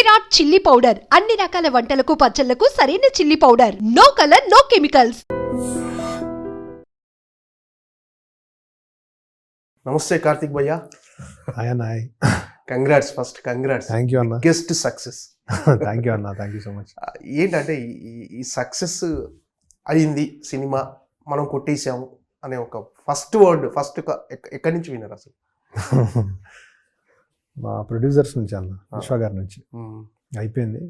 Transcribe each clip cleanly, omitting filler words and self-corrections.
Virat chilli powder అన్ని రకాల వంటలకు పచ్చళ్లకు సరైన chilli powder. No colour, no chemicals. నమస్తే కార్తిక్ భయ్య. Hi. Congrats, first congrats. Thank you అన్న. Guest success. థ్యాంక్ యూ అన్న, థ్యాంక్ యూ సో మచ్. ఏంటంటే ఈ సక్సెస్ అయింది, సినిమా మనం కొట్టేసాము అనే ఒక ఫస్ట్ వర్డ్ ఎక్కడి నుంచి విన్నారు అసలు? మా ప్రొడ్యూసర్స్ నుంచి అన్న, విశ్వ గారి నుంచి. అయిపోయింది,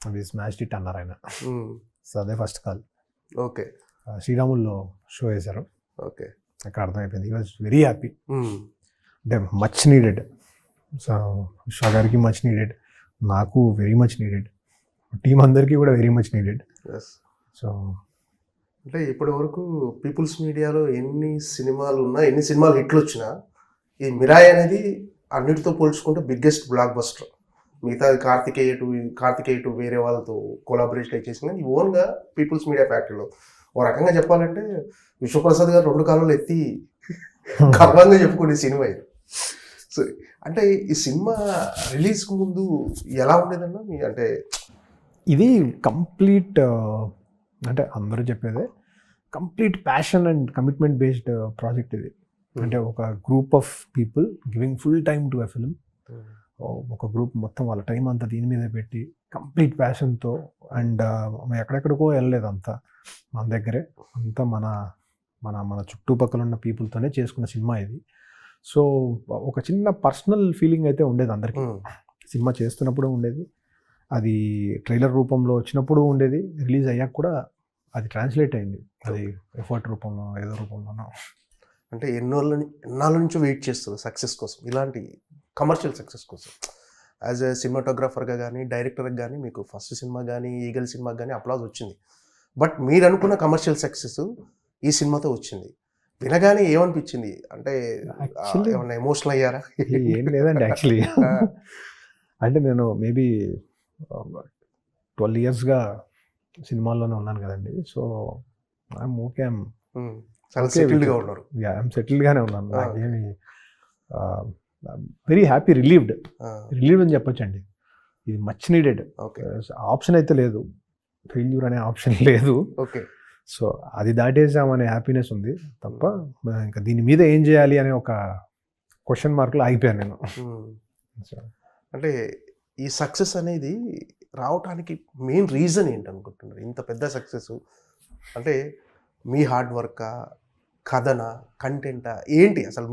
అది స్మాష్ ఇట్ అన్నారు ఆయన. సో అదే ఫస్ట్ కాల్. ఓకే. శ్రీరాముల్లో షో వేశారు. ఓకే. అక్కడ అర్థమైపోయింది. ఈ వాజ్ వెరీ హ్యాపీ. అంటే మచ్ నీడెడ్. సో విశ్వ గారికి మచ్ నీడెడ్, నాకు వెరీ మచ్ నీడెడ్, టీం అందరికీ కూడా వెరీ మచ్ నీడెడ్. సో అంటే ఇప్పటి వరకు పీపుల్స్ మీడియాలో ఎన్ని సినిమాలు ఉన్నా, ఎన్ని సినిమాలు హిట్లు వచ్చినా, ఈ మిరాయ్ అనేది అన్నిటితో పోల్చుకుంటే బిగ్గెస్ట్ బ్లాక్ బస్టర్. మిగతా కార్తికేయ టు వేరే వాళ్ళతో కొలాబరేట్ చేసింది, కానీ ఓన్గా పీపుల్స్ మీడియా ఫ్యాక్టరీలో ఓ రకంగా చెప్పాలంటే విశ్వప్రసాద్ గారు 2 కాలంలో ఎత్తి గర్వంగా చెప్పుకునే సినిమా ఇది. సో అంటే ఈ సినిమా రిలీజ్కి ముందు ఎలా ఉండేదన్నా? అంటే ఇది కంప్లీట్, అంటే అందరూ చెప్పేదే complete passion and commitment based project ఇది. అంటే ఒక group of people giving full time to a film. ఒక గ్రూప్ మొత్తం వాళ్ళ టైం అంతా దీని మీద పెట్టి కంప్లీట్ ప్యాషన్తో, అండ్ ఎక్కడెక్కడికో వెళ్ళలేదు, అంతా మన దగ్గరే, అంతా మన మన మన చుట్టుపక్కల ఉన్న పీపుల్తోనే చేసుకున్న సినిమా ఇది. సో ఒక చిన్న పర్సనల్ ఫీలింగ్ అయితే ఉండేది అందరికీ. సినిమా చేస్తున్నప్పుడు ఉండేది, అది ట్రైలర్ రూపంలో వచ్చినప్పుడు ఉండేది, రిలీజ్ అయ్యాక కూడా అది ట్రాన్స్లేట్ అయింది, అది ఎఫర్ట్ రూపంలో ఏదో రూపంలోనో. అంటే ఎన్నాళ్ళ నుంచో వెయిట్ చేస్తారు సక్సెస్ కోసం, ఇలాంటి కమర్షియల్ సక్సెస్ కోసం. యాజ్ ఎ సినిమాటోగ్రాఫర్గా కానీ, డైరెక్టర్గా కానీ మీకు ఫస్ట్ సినిమా కానీ, ఈగల్ సినిమాకి కానీ అప్లాజ్ వచ్చింది. బట్ మీరు అనుకున్న కమర్షియల్ సక్సెస్ ఈ సినిమాతో వచ్చింది. వినగానే ఏమనిపించింది? అంటే ఏమన్నా ఎమోషనల్ అయ్యారా? ఏం లేదండి యాక్చువల్లీ. అంటే నేను మేబీ 12 yearsగా సినిమాల్లోనే ఉన్నాను కదండి. సో ఐఎమ్ ఓకే, సెటిల్డ్గా ఉన్నారు. ఐఎమ్ సెటిల్డ్గానే ఉన్నాను. నాకేమి వెరీ హ్యాపీ, రిలీవ్డ్ అని చెప్పొచ్చండి. ఇది మచ్ నీడెడ్. ఆప్షన్ అయితే లేదు, ఫెయిల్యూర్ అనే ఆప్షన్ లేదు. ఓకే. సో అది దాటేసామనే హ్యాపీనెస్ ఉంది తప్ప, ఇంకా దీని మీద ఏం చేయాలి అనే ఒక క్వశ్చన్ మార్క్లో ఆగిపోయాను నేను. అంటే ఈ సక్సెస్ అనేది రావటానికి మెయిన్ రీజన్ ఏంటి అనుకుంటున్నారు? ఇంత పెద్ద సక్సెస్ అంటే మీ హార్డ్ వర్కా, కథనా, కంటెంటా, ఏంటి అసలు?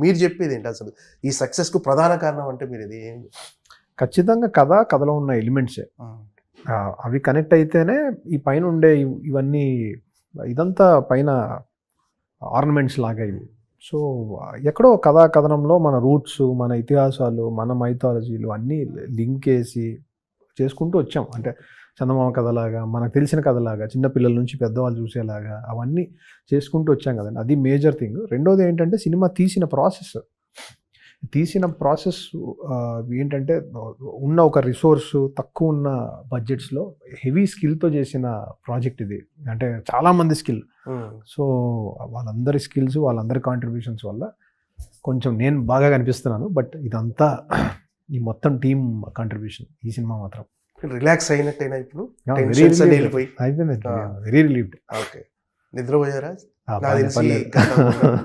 మీరు చెప్పేది ఏంటి అసలు ఈ సక్సెస్కు ప్రధాన కారణం? అంటే మీరు ఇది ఖచ్చితంగా కథలో ఉన్న ఎలిమెంట్సే. అవి కనెక్ట్ అయితేనే ఈ పైన ఉండే ఇవన్నీ, ఇదంతా పైన ఆర్నమెంట్స్ లాగా ఇవి. సో ఎక్కడో కథనంలో మన రూట్స్, మన ఇతిహాసాలు, మన మైథాలజీలు అన్నీ లింక్ వేసి చేసుకుంటూ వచ్చాం. అంటే చందమామ కథలాగా, మనకు తెలిసిన కథలాగా, చిన్నపిల్లల నుంచి పెద్దవాళ్ళు చూసేలాగా అవన్నీ చేసుకుంటూ వచ్చాం కదండి. అది మేజర్ థింగ్. రెండోది ఏంటంటే సినిమా తీసిన ప్రాసెస్ ఏంటంటే, ఉన్న ఒక రిసోర్స్, తక్కువ ఉన్న బడ్జెట్స్లో హెవీ స్కిల్తో చేసిన ప్రాజెక్ట్ ఇది. అంటే చాలామంది స్కిల్. సో వాళ్ళందరి స్కిల్స్, వాళ్ళందరి కాంట్రిబ్యూషన్స్ వల్ల కొంచెం నేను బాగా కనిపిస్తున్నాను. బట్ ఇదంతా ఈ మొత్తం టీమ్ కాంట్రిబ్యూషన్. ఈ సినిమా మాత్రం రిలాక్స్ అయినట్టేనా ఇప్పుడు? అయిపోయింది, వెరీ రిలీవ్డ్. ఓకే. నిద్రపోయారా?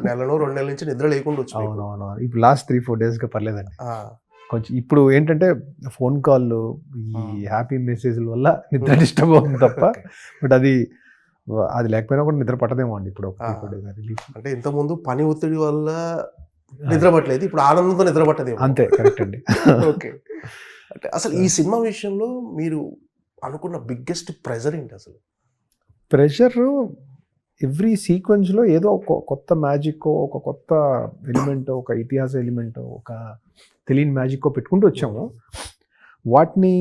నెలలో 2 నెలల నుంచి నిద్ర లేకుండా వచ్చి. అవునవును. ఇప్పుడు లాస్ట్ 3-4 daysగా పర్లేదండి. కొంచెం ఇప్పుడు ఏంటంటే ఫోన్ కాల్, ఈ హ్యాపీ మెసేజ్ల వల్ల నిద్ర డిస్టర్బ్ అవుతుంది తప్ప, బట్ అది లేకపోయినా కూడా నిద్ర పట్టదేమో అండి ఇప్పుడు. అంటే ఇంతకుముందు పని ఒత్తిడి వల్ల నిద్ర పట్టలేదు, ఇప్పుడు ఆనందంతో నిద్ర పట్టదేమో. అంతే, కరెక్ట్ అండి. ఓకే. అంటే అసలు ఈ సినిమా విషయంలో మీరు అనుకున్న బిగ్గెస్ట్ ప్రెజర్ ఏంటి అసలు? ప్రెషర్ ఎవ్రీ సీక్వెన్స్లో ఏదో ఒక కొత్త మ్యాజిక్, ఒక కొత్త ఎలిమెంట్, ఒక ఇతిహాస ఎలిమెంట్, ఒక తెలియని మ్యాజిక్ పెట్టుకుంటూ వచ్చాము. వాటిని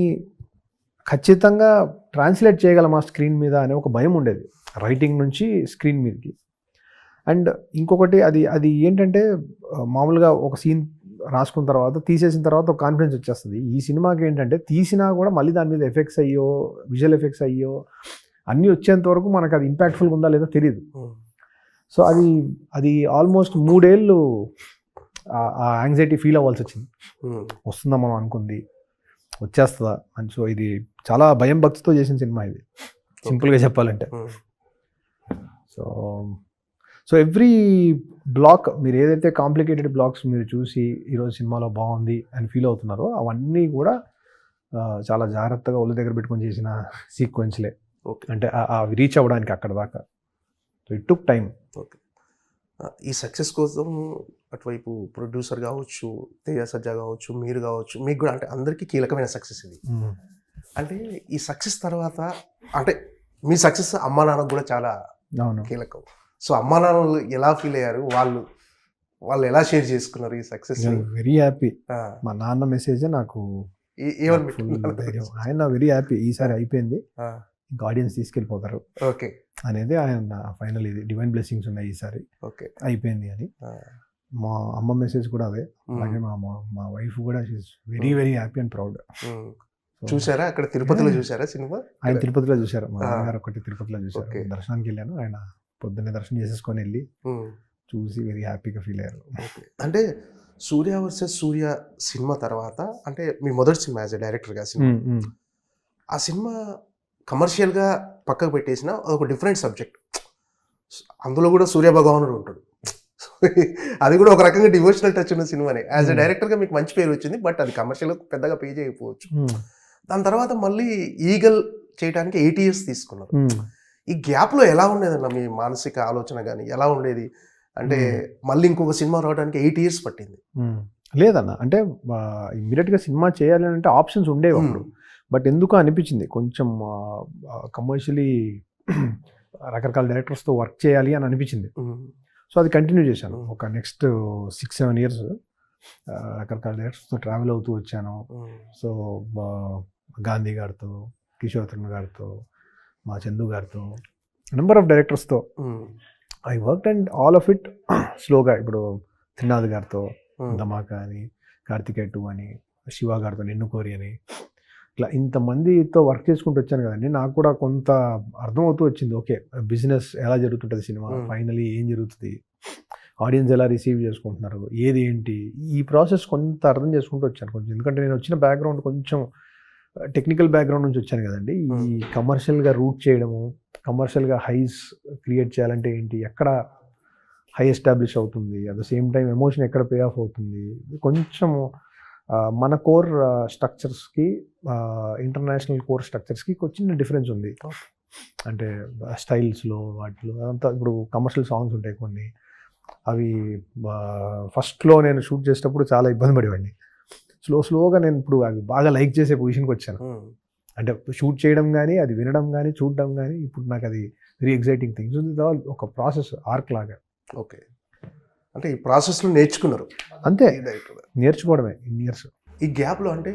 ఖచ్చితంగా ట్రాన్స్లేట్ చేయగలమా స్క్రీన్ మీద అనే ఒక భయం ఉండేది, రైటింగ్ నుంచి స్క్రీన్ మీదకి. అండ్ ఇంకొకటి, అది ఏంటంటే మామూలుగా ఒక సీన్ రాసుకున్న తర్వాత, తీసేసిన తర్వాత ఒక కాన్ఫిడెన్స్ వచ్చేస్తుంది. ఈ సినిమాకి ఏంటంటే తీసినా కూడా మళ్ళీ దాని మీద ఎఫెక్ట్స్ అయ్యో, విజువల్ ఎఫెక్ట్స్ అయ్యో అన్నీ వచ్చేంత వరకు మనకు అది ఇంపాక్ట్ఫుల్గా ఉందా లేదో తెలియదు. సో అది ఆల్మోస్ట్ 3 ఏళ్ళు ఆ యాంగ్జైటీ ఫీల్ అవ్వాల్సి వచ్చింది. వస్తుందా మనం అనుకుంది, వచ్చేస్తుందా అని. సో ఇది చాలా భయం భక్తితో చేసిన సినిమా ఇది, సింపుల్గా చెప్పాలంటే. సో సో ఎవ్రీ బ్లాక్, మీరు ఏదైతే కాంప్లికేటెడ్ బ్లాక్స్ మీరు చూసి ఈరోజు సినిమాలో బాగుంది అని ఫీల్ అవుతున్నారో అవన్నీ కూడా చాలా జాగ్రత్తగా ఒళ్ళు దగ్గర పెట్టుకొని చేసిన సీక్వెన్స్లే. ఓకే. అంటే అవి రీచ్ అవ్వడానికి అక్కడ దాకా. So it took time. Okay. ఈ సక్సెస్ కోసం అటువైపు ప్రొడ్యూసర్ కావచ్చు, తేజ సజ్జా కావచ్చు, మీరు కావచ్చు, మీకు కూడా అంటే అందరికీ కీలకమైన సక్సెస్ ఇది. అంటే ఈ సక్సెస్ తర్వాత అంటే మీ సక్సెస్ అమ్మా నాన్నకు కూడా చాలా అవును. కీలకం. సో అమ్మా నాన్నలు ఎలా ఫీల్ అయ్యారు, వాళ్ళు ఎలా షేర్ చేసుకున్నారు ఈ సక్సెస్? Very happy. మా నాన్న మెసేజ్ నాకు ఆయన వెరీ హ్యాపీ, ఈసారి అయిపోయింది, ఇంకా ఆడియన్స్ తీసుకెళ్ళిపోతారు ఓకే అనేది ఆయన ఫైనల్. ఇది డివైన్ బ్లెస్సింగ్స్ ఉన్నాయి ఈసారి, ఓకే అయిపోయింది అని. మా అమ్మ మెసేజ్ కూడా అదే. అలాగే మా వైఫ్ కూడా very very happy and proud. చూసారా అక్కడ తిరుపతిలో చూసారా సినిమా? ఆయన తిరుపతిలో చూసారు, మా నాన్నగారు ఒకటి తిరుపతిలో చూసారు. దర్శనానికి వెళ్ళాను, ఆయన పొద్దున్నే దర్శనం చేసేసుకొని వెళ్ళి చూసి వెరీ హ్యాపీగా ఫీల్ అయ్యారు. అంటే సూర్య వర్సెస్ సూర్య సినిమా తర్వాత అంటే మీ మొదటి సినిమా యాజ్ ఎ డైరెక్టర్గా సినిమా, ఆ సినిమా కమర్షియల్గా పక్కకు పెట్టేసిన ఒక డిఫరెంట్ సబ్జెక్ట్. అందులో కూడా సూర్య భగవానుడు ఉంటాడు. అది కూడా ఒక రకంగా డివోషనల్ టచ్ ఉన్న సినిమానే. యాజ్ ఎ డైరెక్టర్గా మీకు మంచి పేరు వచ్చింది, బట్ అది కమర్షియల్గా పెద్దగా పే చేయకపోవచ్చు. దాని తర్వాత మళ్ళీ ఈగల్ చేయడానికి 8 years తీసుకున్నారు. ఈ గ్యాప్లో ఎలా ఉండేదన్న మీ మానసిక ఆలోచన కానీ ఎలా ఉండేది? అంటే మళ్ళీ ఇంకొక సినిమా రావడానికి 8 years పట్టింది. లేదన్న, అంటే ఇమ్మీడియట్గా సినిమా చేయాలి అంటే ఆప్షన్స్ ఉండేవి అప్పుడు. బట్ ఎందుకో అనిపించింది కొంచెం కమర్షియలీ రకరకాల డైరెక్టర్స్తో వర్క్ చేయాలి అని అనిపించింది. సో అది కంటిన్యూ చేశాను ఒక నెక్స్ట్ 6-7 years. రకరకాల డైరెక్టర్స్తో ట్రావెల్ అవుతూ వచ్చాను. సో గాంధీ గారితో, కిషోర్ తరుణ్ గారితో, మా చందు గారితో, నెంబర్ ఆఫ్ డైరెక్టర్స్తో I work and all of it స్లోగా. ఇప్పుడు త్రినాథ్ గారితో ధమాకా అని, కార్తికేయ 2 అని, శివ గారితో నిన్ను కోరి అని, ఇట్లా ఇంతమందితో వర్క్ చేసుకుంటూ వచ్చాను కదండి. నాకు కూడా కొంత అర్థమవుతూ వచ్చింది, ఓకే బిజినెస్ ఎలా జరుగుతుంటుంది, సినిమా ఫైనలీ ఏం జరుగుతుంది, ఆడియన్స్ ఎలా రిసీవ్ చేసుకుంటున్నారు, ఏది ఏంటి, ఈ ప్రాసెస్ కొంత అర్థం చేసుకుంటూ వచ్చాను కొంచెం. ఎందుకంటే నేను వచ్చిన బ్యాక్గ్రౌండ్ కొంచెం టెక్నికల్ బ్యాక్గ్రౌండ్ నుంచి వచ్చాను కదండి. ఈ కమర్షియల్గా రూట్ చేయడము, కమర్షియల్గా హైస్ క్రియేట్ చేయాలంటే ఏంటి, ఎక్కడ హై ఎస్టాబ్లిష్ అవుతుంది, at the same time emotion ఎక్కడ పే ఆఫ్ అవుతుంది, కొంచెం మన కోర్ స్ట్రక్చర్స్కి ఇంటర్నేషనల్ కోర్ స్ట్రక్చర్స్కి చిన్న డిఫరెన్స్ ఉంది. అంటే స్టైల్స్లో వాటిలో అదంతా. ఇప్పుడు కమర్షియల్ సాంగ్స్ ఉంటాయి కొన్ని, అవి ఫస్ట్లో నేను షూట్ చేసేటప్పుడు చాలా ఇబ్బంది పడేవాడిని. స్లోగా నేను ఇప్పుడు అవి బాగా లైక్ చేసే పొజిషన్కి వచ్చాను. అంటే షూట్ చేయడం కానీ, అది వినడం కానీ, చూడడం కానీ, ఇప్పుడు నాకు అది వెరీ ఎగ్జైటింగ్ థింగ్స్. ఒక ప్రాసెస్ ఆర్క్ లాగా. ఓకే. అంటే ఈ ప్రాసెస్లో నేర్చుకున్నారు అంతే, నేర్చుకోవడమే ఇన్ని ఇయర్స్. ఈ గ్యాప్లో అంటే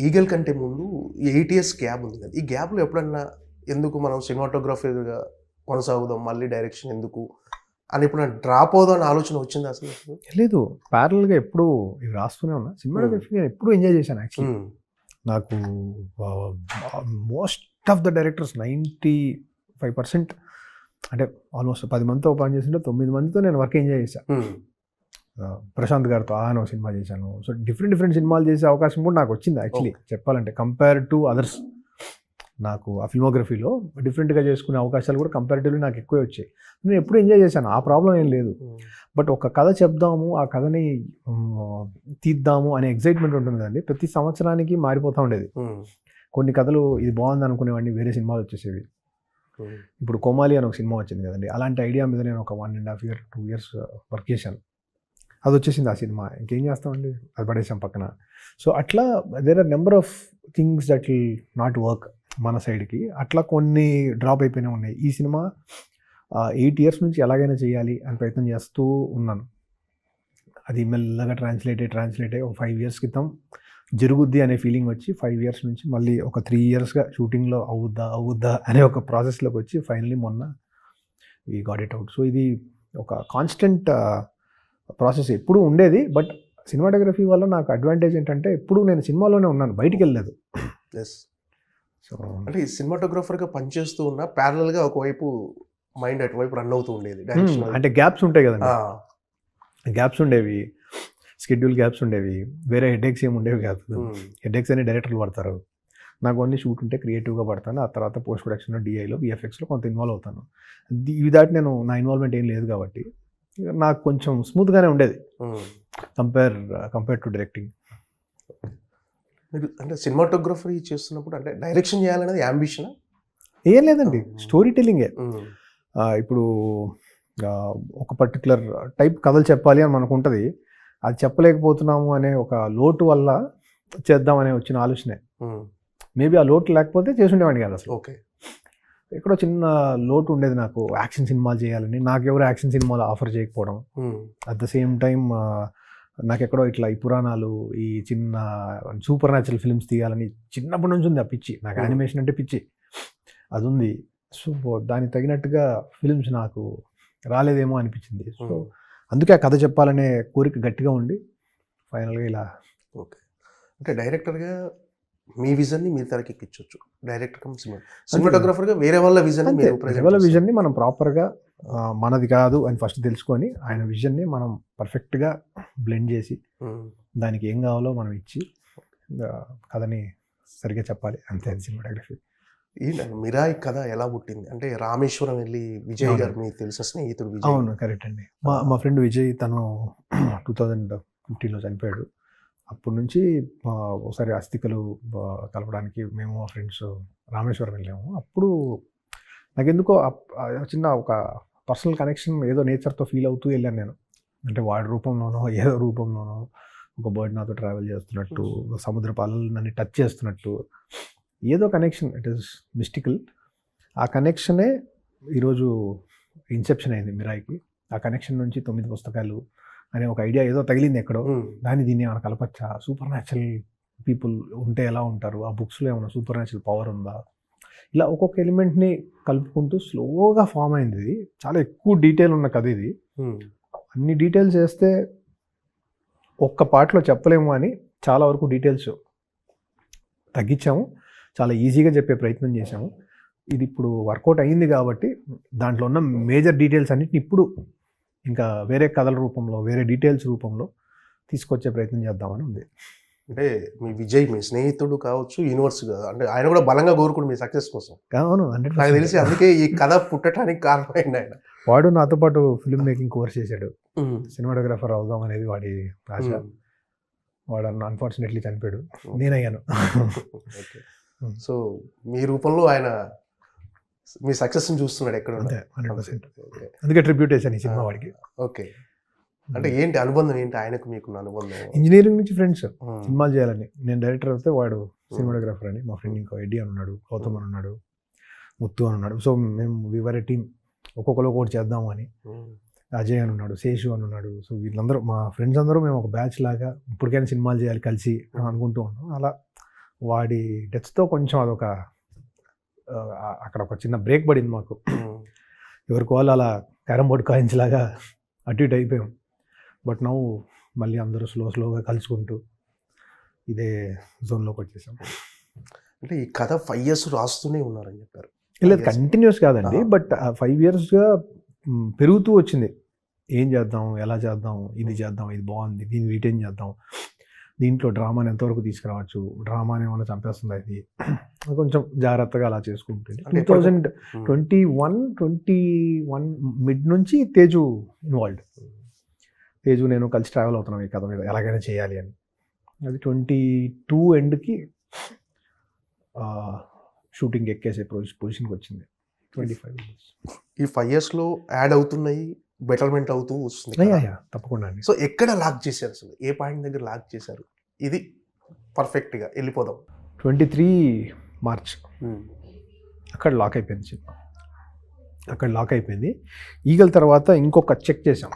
ఈగల్ కంటే ముందు 8 years గ్యాప్ ఉంది కదా, ఈ గ్యాప్లో ఎప్పుడన్నా ఎందుకు మనం సినిమాటోగ్రఫీగా కొనసాగుదాం, మళ్ళీ డైరెక్షన్ ఎందుకు అని ఎప్పుడన్నా డ్రాప్ అవుదాం అని ఆలోచన వచ్చింది అసలు? లేదు, ప్యారల్గా ఎప్పుడు ఇవి రాస్తూనే ఉన్నా. సినిమాటోగ్రఫీ నేను ఎప్పుడు ఎంజాయ్ చేశాను యాక్చువల్లీ. నాకు మోస్ట్ ఆఫ్ ద డైరెక్టర్స్ 95% అంటే ఆల్మోస్ట్ 10 మందితో పని చేసింటే 9 మందితో నేను వర్క్ ఎంజాయ్ చేశాను. ప్రశాంత్ గారితో ఆయన సినిమా చేశాను. సో డిఫరెంట్ సినిమాలు చేసే అవకాశం కూడా నాకు వచ్చింది యాక్చువల్లీ చెప్పాలంటే. కంపేర్ టు అదర్స్ నాకు ఆ ఫిల్మోగ్రఫీలో డిఫరెంట్గా చేసుకునే అవకాశాలు కూడా కంపారిటివ్లీ నాకు ఎక్కువే వచ్చాయి. నేను ఎప్పుడు ఎంజాయ్ చేశాను, ఆ ప్రాబ్లం ఏం లేదు. బట్ ఒక కథ చెప్దాము, ఆ కథని తీద్దాము అనే ఎగ్జైట్మెంట్ ఉంటుంది కదండి. ప్రతి సంవత్సరానికి మారిపోతూ ఉండేది. కొన్ని కథలు ఇది బాగుంది అనుకునేవాడిని, వేరే సినిమాలు వచ్చేసేవి. ఇప్పుడు కోమాలి అని ఒక సినిమా వచ్చింది కదండి, అలాంటి ఐడియా మీద నేను ఒక 1.5 year 2 years వర్క్ చేశాను. అది వచ్చేసింది ఆ సినిమా, ఇంకేం చేస్తామండి, అది పడేసాం పక్కన. సో అట్లా there are number of things that will not work మన సైడ్కి. అట్లా కొన్ని డ్రాప్ అయిపోయినా ఉన్నాయి. ఈ సినిమా 8 years నుంచి ఎలాగైనా చేయాలి అని ప్రయత్నం చేస్తూ ఉన్నాను. అది మెల్లగా ట్రాన్స్లేట్ అయ్యి ఒక 5 years క్రితం జరుగుద్ది అనే ఫీలింగ్ వచ్చి 5 years నుంచి మళ్ళీ ఒక 3 yearsగా షూటింగ్లో అవుద్దా అనే ఒక ప్రాసెస్లోకి వచ్చి ఫైనలీ మొన్న we got it out. So ఇది ఒక కాన్స్టెంట్ ప్రాసెస్ ఎప్పుడూ ఉండేది. బట్ సినిమాటోగ్రఫీ వల్ల నాకు అడ్వాంటేజ్ ఏంటంటే ఎప్పుడు నేను సినిమాలోనే ఉన్నాను, బయటికి వెళ్ళలేదు. సో అంటే ఈ సినిమాటోగ్రఫర్గా పనిచేస్తూ ఉన్న ప్యారలల్గా ఒకవైపు మైండ్ అటువైపు రన్ అవుతూ ఉండేది. అంటే గ్యాప్స్ ఉంటాయి కదండి, గ్యాప్స్ ఉండేవి. షెడ్యూల్ గ్యాప్స్ ఉండేవి, వేరే హెడేక్స్ ఏమి ఉండేవి కాదు. హెడేక్స్ అని డైరెక్టర్లు పడతారు, నాకు ఓన్లీ షూట్ ఉంటే క్రియేటివ్గా పడతాను. ఆ తర్వాత పోస్ట్ ప్రొడక్షన్లో, డిఐలో, విఎఫ్ఎక్స్లో కొంత ఇన్వాల్వ్ అవుతాను. ఇవి దాటి నేను నా ఇన్వాల్వ్మెంట్ ఏం లేదు కాబట్టి నాకు కొంచెం స్మూత్గానే ఉండేది కంపేర్ టు డైరెక్టింగ్. మీరు అంటే సినిమాటోగ్రఫీ చేస్తున్నప్పుడు అంటే డైరెక్షన్ చేయాలనేది యాంబిషన్ ఏం లేదండి, స్టోరీ టెల్లింగే. ఇప్పుడు ఒక పర్టికులర్ టైప్ కథలు చెప్పాలి అని మనకు ఉంటుంది, అది చెప్పలేకపోతున్నాము అనే ఒక లోటు వల్ల చేద్దామనే వచ్చిన ఆలోచనే. మేబీ ఆ లోటు లేకపోతే చేసుండేవాడిని కాదు అసలు. ఓకే, ఎక్కడో చిన్న లోటు ఉండేది నాకు, యాక్షన్ సినిమాలు చేయాలని. నాకెవరు యాక్షన్ సినిమాలు ఆఫర్ చేయకపోవడం, అట్ ద సేమ్ టైం నాకెక్కడో ఇట్లా ఈ పురాణాలు, ఈ చిన్న సూపర్ న్యాచురల్ ఫిల్మ్స్ తీయాలని చిన్నప్పటి నుంచి ఉంది ఆ పిచ్చి. నాకు యానిమేషన్ అంటే పిచ్చి, అది ఉంది. సో దానికి తగినట్టుగా ఫిల్మ్స్ నాకు రాలేదేమో అనిపించింది. సో అందుకే ఆ కథ చెప్పాలనే కోరిక గట్టిగా ఉండి ఫైనల్గా ఇలా. ఓకే, అంటే డైరెక్టర్గా మీ విజన్ని మీరు తెరకెక్కించవచ్చు, డైరెక్టర్ కమ్ సినిమాటోగ్రఫర్గా వేరే వాళ్ళ విజన్ని మనం ప్రాపర్గా మనది కాదు అని ఫస్ట్ తెలుసుకొని ఆయన విజన్ని మనం పర్ఫెక్ట్గా బ్లెండ్ చేసి దానికి ఏం కావాలో మనం ఇచ్చి కథని సరిగ్గా చెప్పాలి, అంతే సినిమాటోగ్రఫీ. మిరాయి కథ ఎలా పుట్టింది అంటే రామేశ్వరం వెళ్ళి విజయ్ గారు మీకు తెలిసిన స్నేహితుడు విజయ్. అవును, కరెక్ట్ అండి. మా ఫ్రెండ్ విజయ్, తను 2015లో చనిపోయాడు. అప్పటి నుంచి ఒకసారి అస్థికలు కలపడానికి మేము మా ఫ్రెండ్స్ రామేశ్వరం వెళ్ళాము. అప్పుడు నాకెందుకో చిన్న ఒక పర్సనల్ కనెక్షన్, ఏదో నేచర్తో ఫీల్ అవుతూ వెళ్ళాను నేను. అంటే వాడి రూపంలోనో ఏదో రూపంలోనో ఒక బర్డ్ నాతో ట్రావెల్ చేస్తున్నట్టు, సముద్ర అలలు నన్ను టచ్ చేస్తున్నట్టు, ఏదో కనెక్షన్, ఇట్ ఈస్ మిస్టికల్. ఆ కనెక్షనే ఈరోజు ఇన్సెప్షన్ అయింది మిరాయికి. ఆ కనెక్షన్ నుంచి 9 పుస్తకాలు అనే ఒక ఐడియా ఏదో తగిలింది ఎక్కడో, దీన్ని ఏమైనా కలపచ్చా, సూపర్ న్యాచురల్ పీపుల్ ఉంటే ఎలా ఉంటారు, ఆ బుక్స్లో ఏమైనా సూపర్ న్యాచురల్ పవర్ ఉందా, ఇలా ఒక్కొక్క ఎలిమెంట్ని కలుపుకుంటూ స్లోగా ఫామ్ అయింది. ఇది చాలా ఎక్కువ డీటెయిల్ ఉన్న కథ ఇది. అన్ని డీటెయిల్స్ వేస్తే ఒక్క పాటలో చెప్పలేము అని చాలా వరకు డీటెయిల్స్ తగ్గించాము, చాలా ఈజీగా చెప్పే ప్రయత్నం చేశాము. ఇది ఇప్పుడు వర్కౌట్ అయ్యింది కాబట్టి దాంట్లో ఉన్న మేజర్ డీటెయిల్స్ అన్నిటిని ఇప్పుడు ఇంకా వేరే కథల రూపంలో, వేరే డీటెయిల్స్ రూపంలో తీసుకొచ్చే ప్రయత్నం చేద్దామని ఉంది. అంటే మీ విజయ్ మీ స్నేహితుడు కావచ్చు, యూనివర్స్ అంటే ఆయన కూడా బలంగా కోరుకుడు మీ సక్సెస్ కోసం. అవును, నాకు తెలిసి అందుకే ఈ కథ పుట్టడానికి కారణమైంది ఆయన. వాడు నాతో పాటు ఫిల్మ్ మేకింగ్ కోర్స్ చేశాడు, సినిమాటోగ్రాఫర్ అవుదాం అనేది వాడి ఆశ. వాడు అన్ఫార్చునేట్లీ చనిపోయాడు, నేనయ్యాను. సో మీ రూపంలో ఆయన మీ సక్సెస్ చూస్తున్నాడు ఎక్కడ. 100%. అందుకే ట్రిబ్యూట్ చేశాను ఈ సినిమా వాడికి. ఓకే, అంటే ఏంటి అనుబంధం, ఏంటి ఆయనకు మీకున్న అనుబంధం? ఇంజనీరింగ్ నుంచి ఫ్రెండ్స్, సినిమాలు చేయాలని. నేను డైరెక్టర్ అయితే వాడు సినిమాటోగ్రాఫర్ అని. మా ఫ్రెండ్ ఇంకో ఎడ్డీ అని ఉన్నాడు, గౌతమ్ అని ఉన్నాడు, ముత్తు అని ఉన్నాడు. సో మేము వివర్ టీమ్, ఒక్కొక్కరు ఒకటి చేద్దాము అని. అజయ్ అని ఉన్నాడు, శేషు అని ఉన్నాడు. సో వీళ్ళందరూ మా ఫ్రెండ్స్ అందరూ మేము ఒక బ్యాచ్ లాగా ఇప్పటికైనా సినిమాలు చేయాలి కలిసి అనుకుంటూ ఉన్నాం. అలా వాడి డెత్తో కొంచెం అదొక అక్కడ ఒక చిన్న బ్రేక్ పడింది మాకు. ఎవరికి వాళ్ళు అలా క్యారమ్ బోర్డ్ కాయిన్స్ లాగా అటు ఇటు అయిపోయాం. బట్ నౌ మళ్ళీ అందరూ స్లోగా కలుసుకుంటూ ఇదే జోన్లోకి వచ్చేసాం. అంటే ఈ కథ 5 years రాస్తూనే ఉన్నారని చెప్పారు. లేదు, కంటిన్యూస్ కాదండి, బట్ 5 yearsగా పెరుగుతూ వచ్చింది. ఏం చేద్దాం, ఎలా చేద్దాం, ఇది చేద్దాం, ఇది బాగుంది, దీన్ని రిటైన్ చేద్దాం, దీంట్లో డ్రామాని ఎంతవరకు తీసుకురావచ్చు, డ్రామాని ఏమైనా చంపేస్తుంది, ఇది కొంచెం జాగ్రత్తగా అలా చేసుకుంటుంది. 2021 మిడ్ నుంచి తేజు ఇన్వాల్వ్డ్. తేజు నేను కలిసి ట్రావెల్ అవుతున్నాం ఈ కథ మీద, ఎలాగైనా చేయాలి అని. అది 22 ఎండ్కి షూటింగ్ ఎక్కేసే పొజిషన్కి వచ్చింది. 25 years. ఈ 5 yearsలో యాడ్ అవుతున్నాయి, బెటర్మెంట్ అవుతూ వస్తుంది. తప్పకుండా అండి. సో ఎక్కడ లాక్ చేశారు అసలు, ఏ పాయింట్ దగ్గర లాక్ చేశారు, ఇది పర్ఫెక్ట్గా వెళ్ళిపోదాం? 23 March అక్కడ లాక్ అయిపోయింది సినిమా. అక్కడ లాక్ అయిపోయింది. ఈగల తర్వాత ఇంకొక చెక్ చేసాం,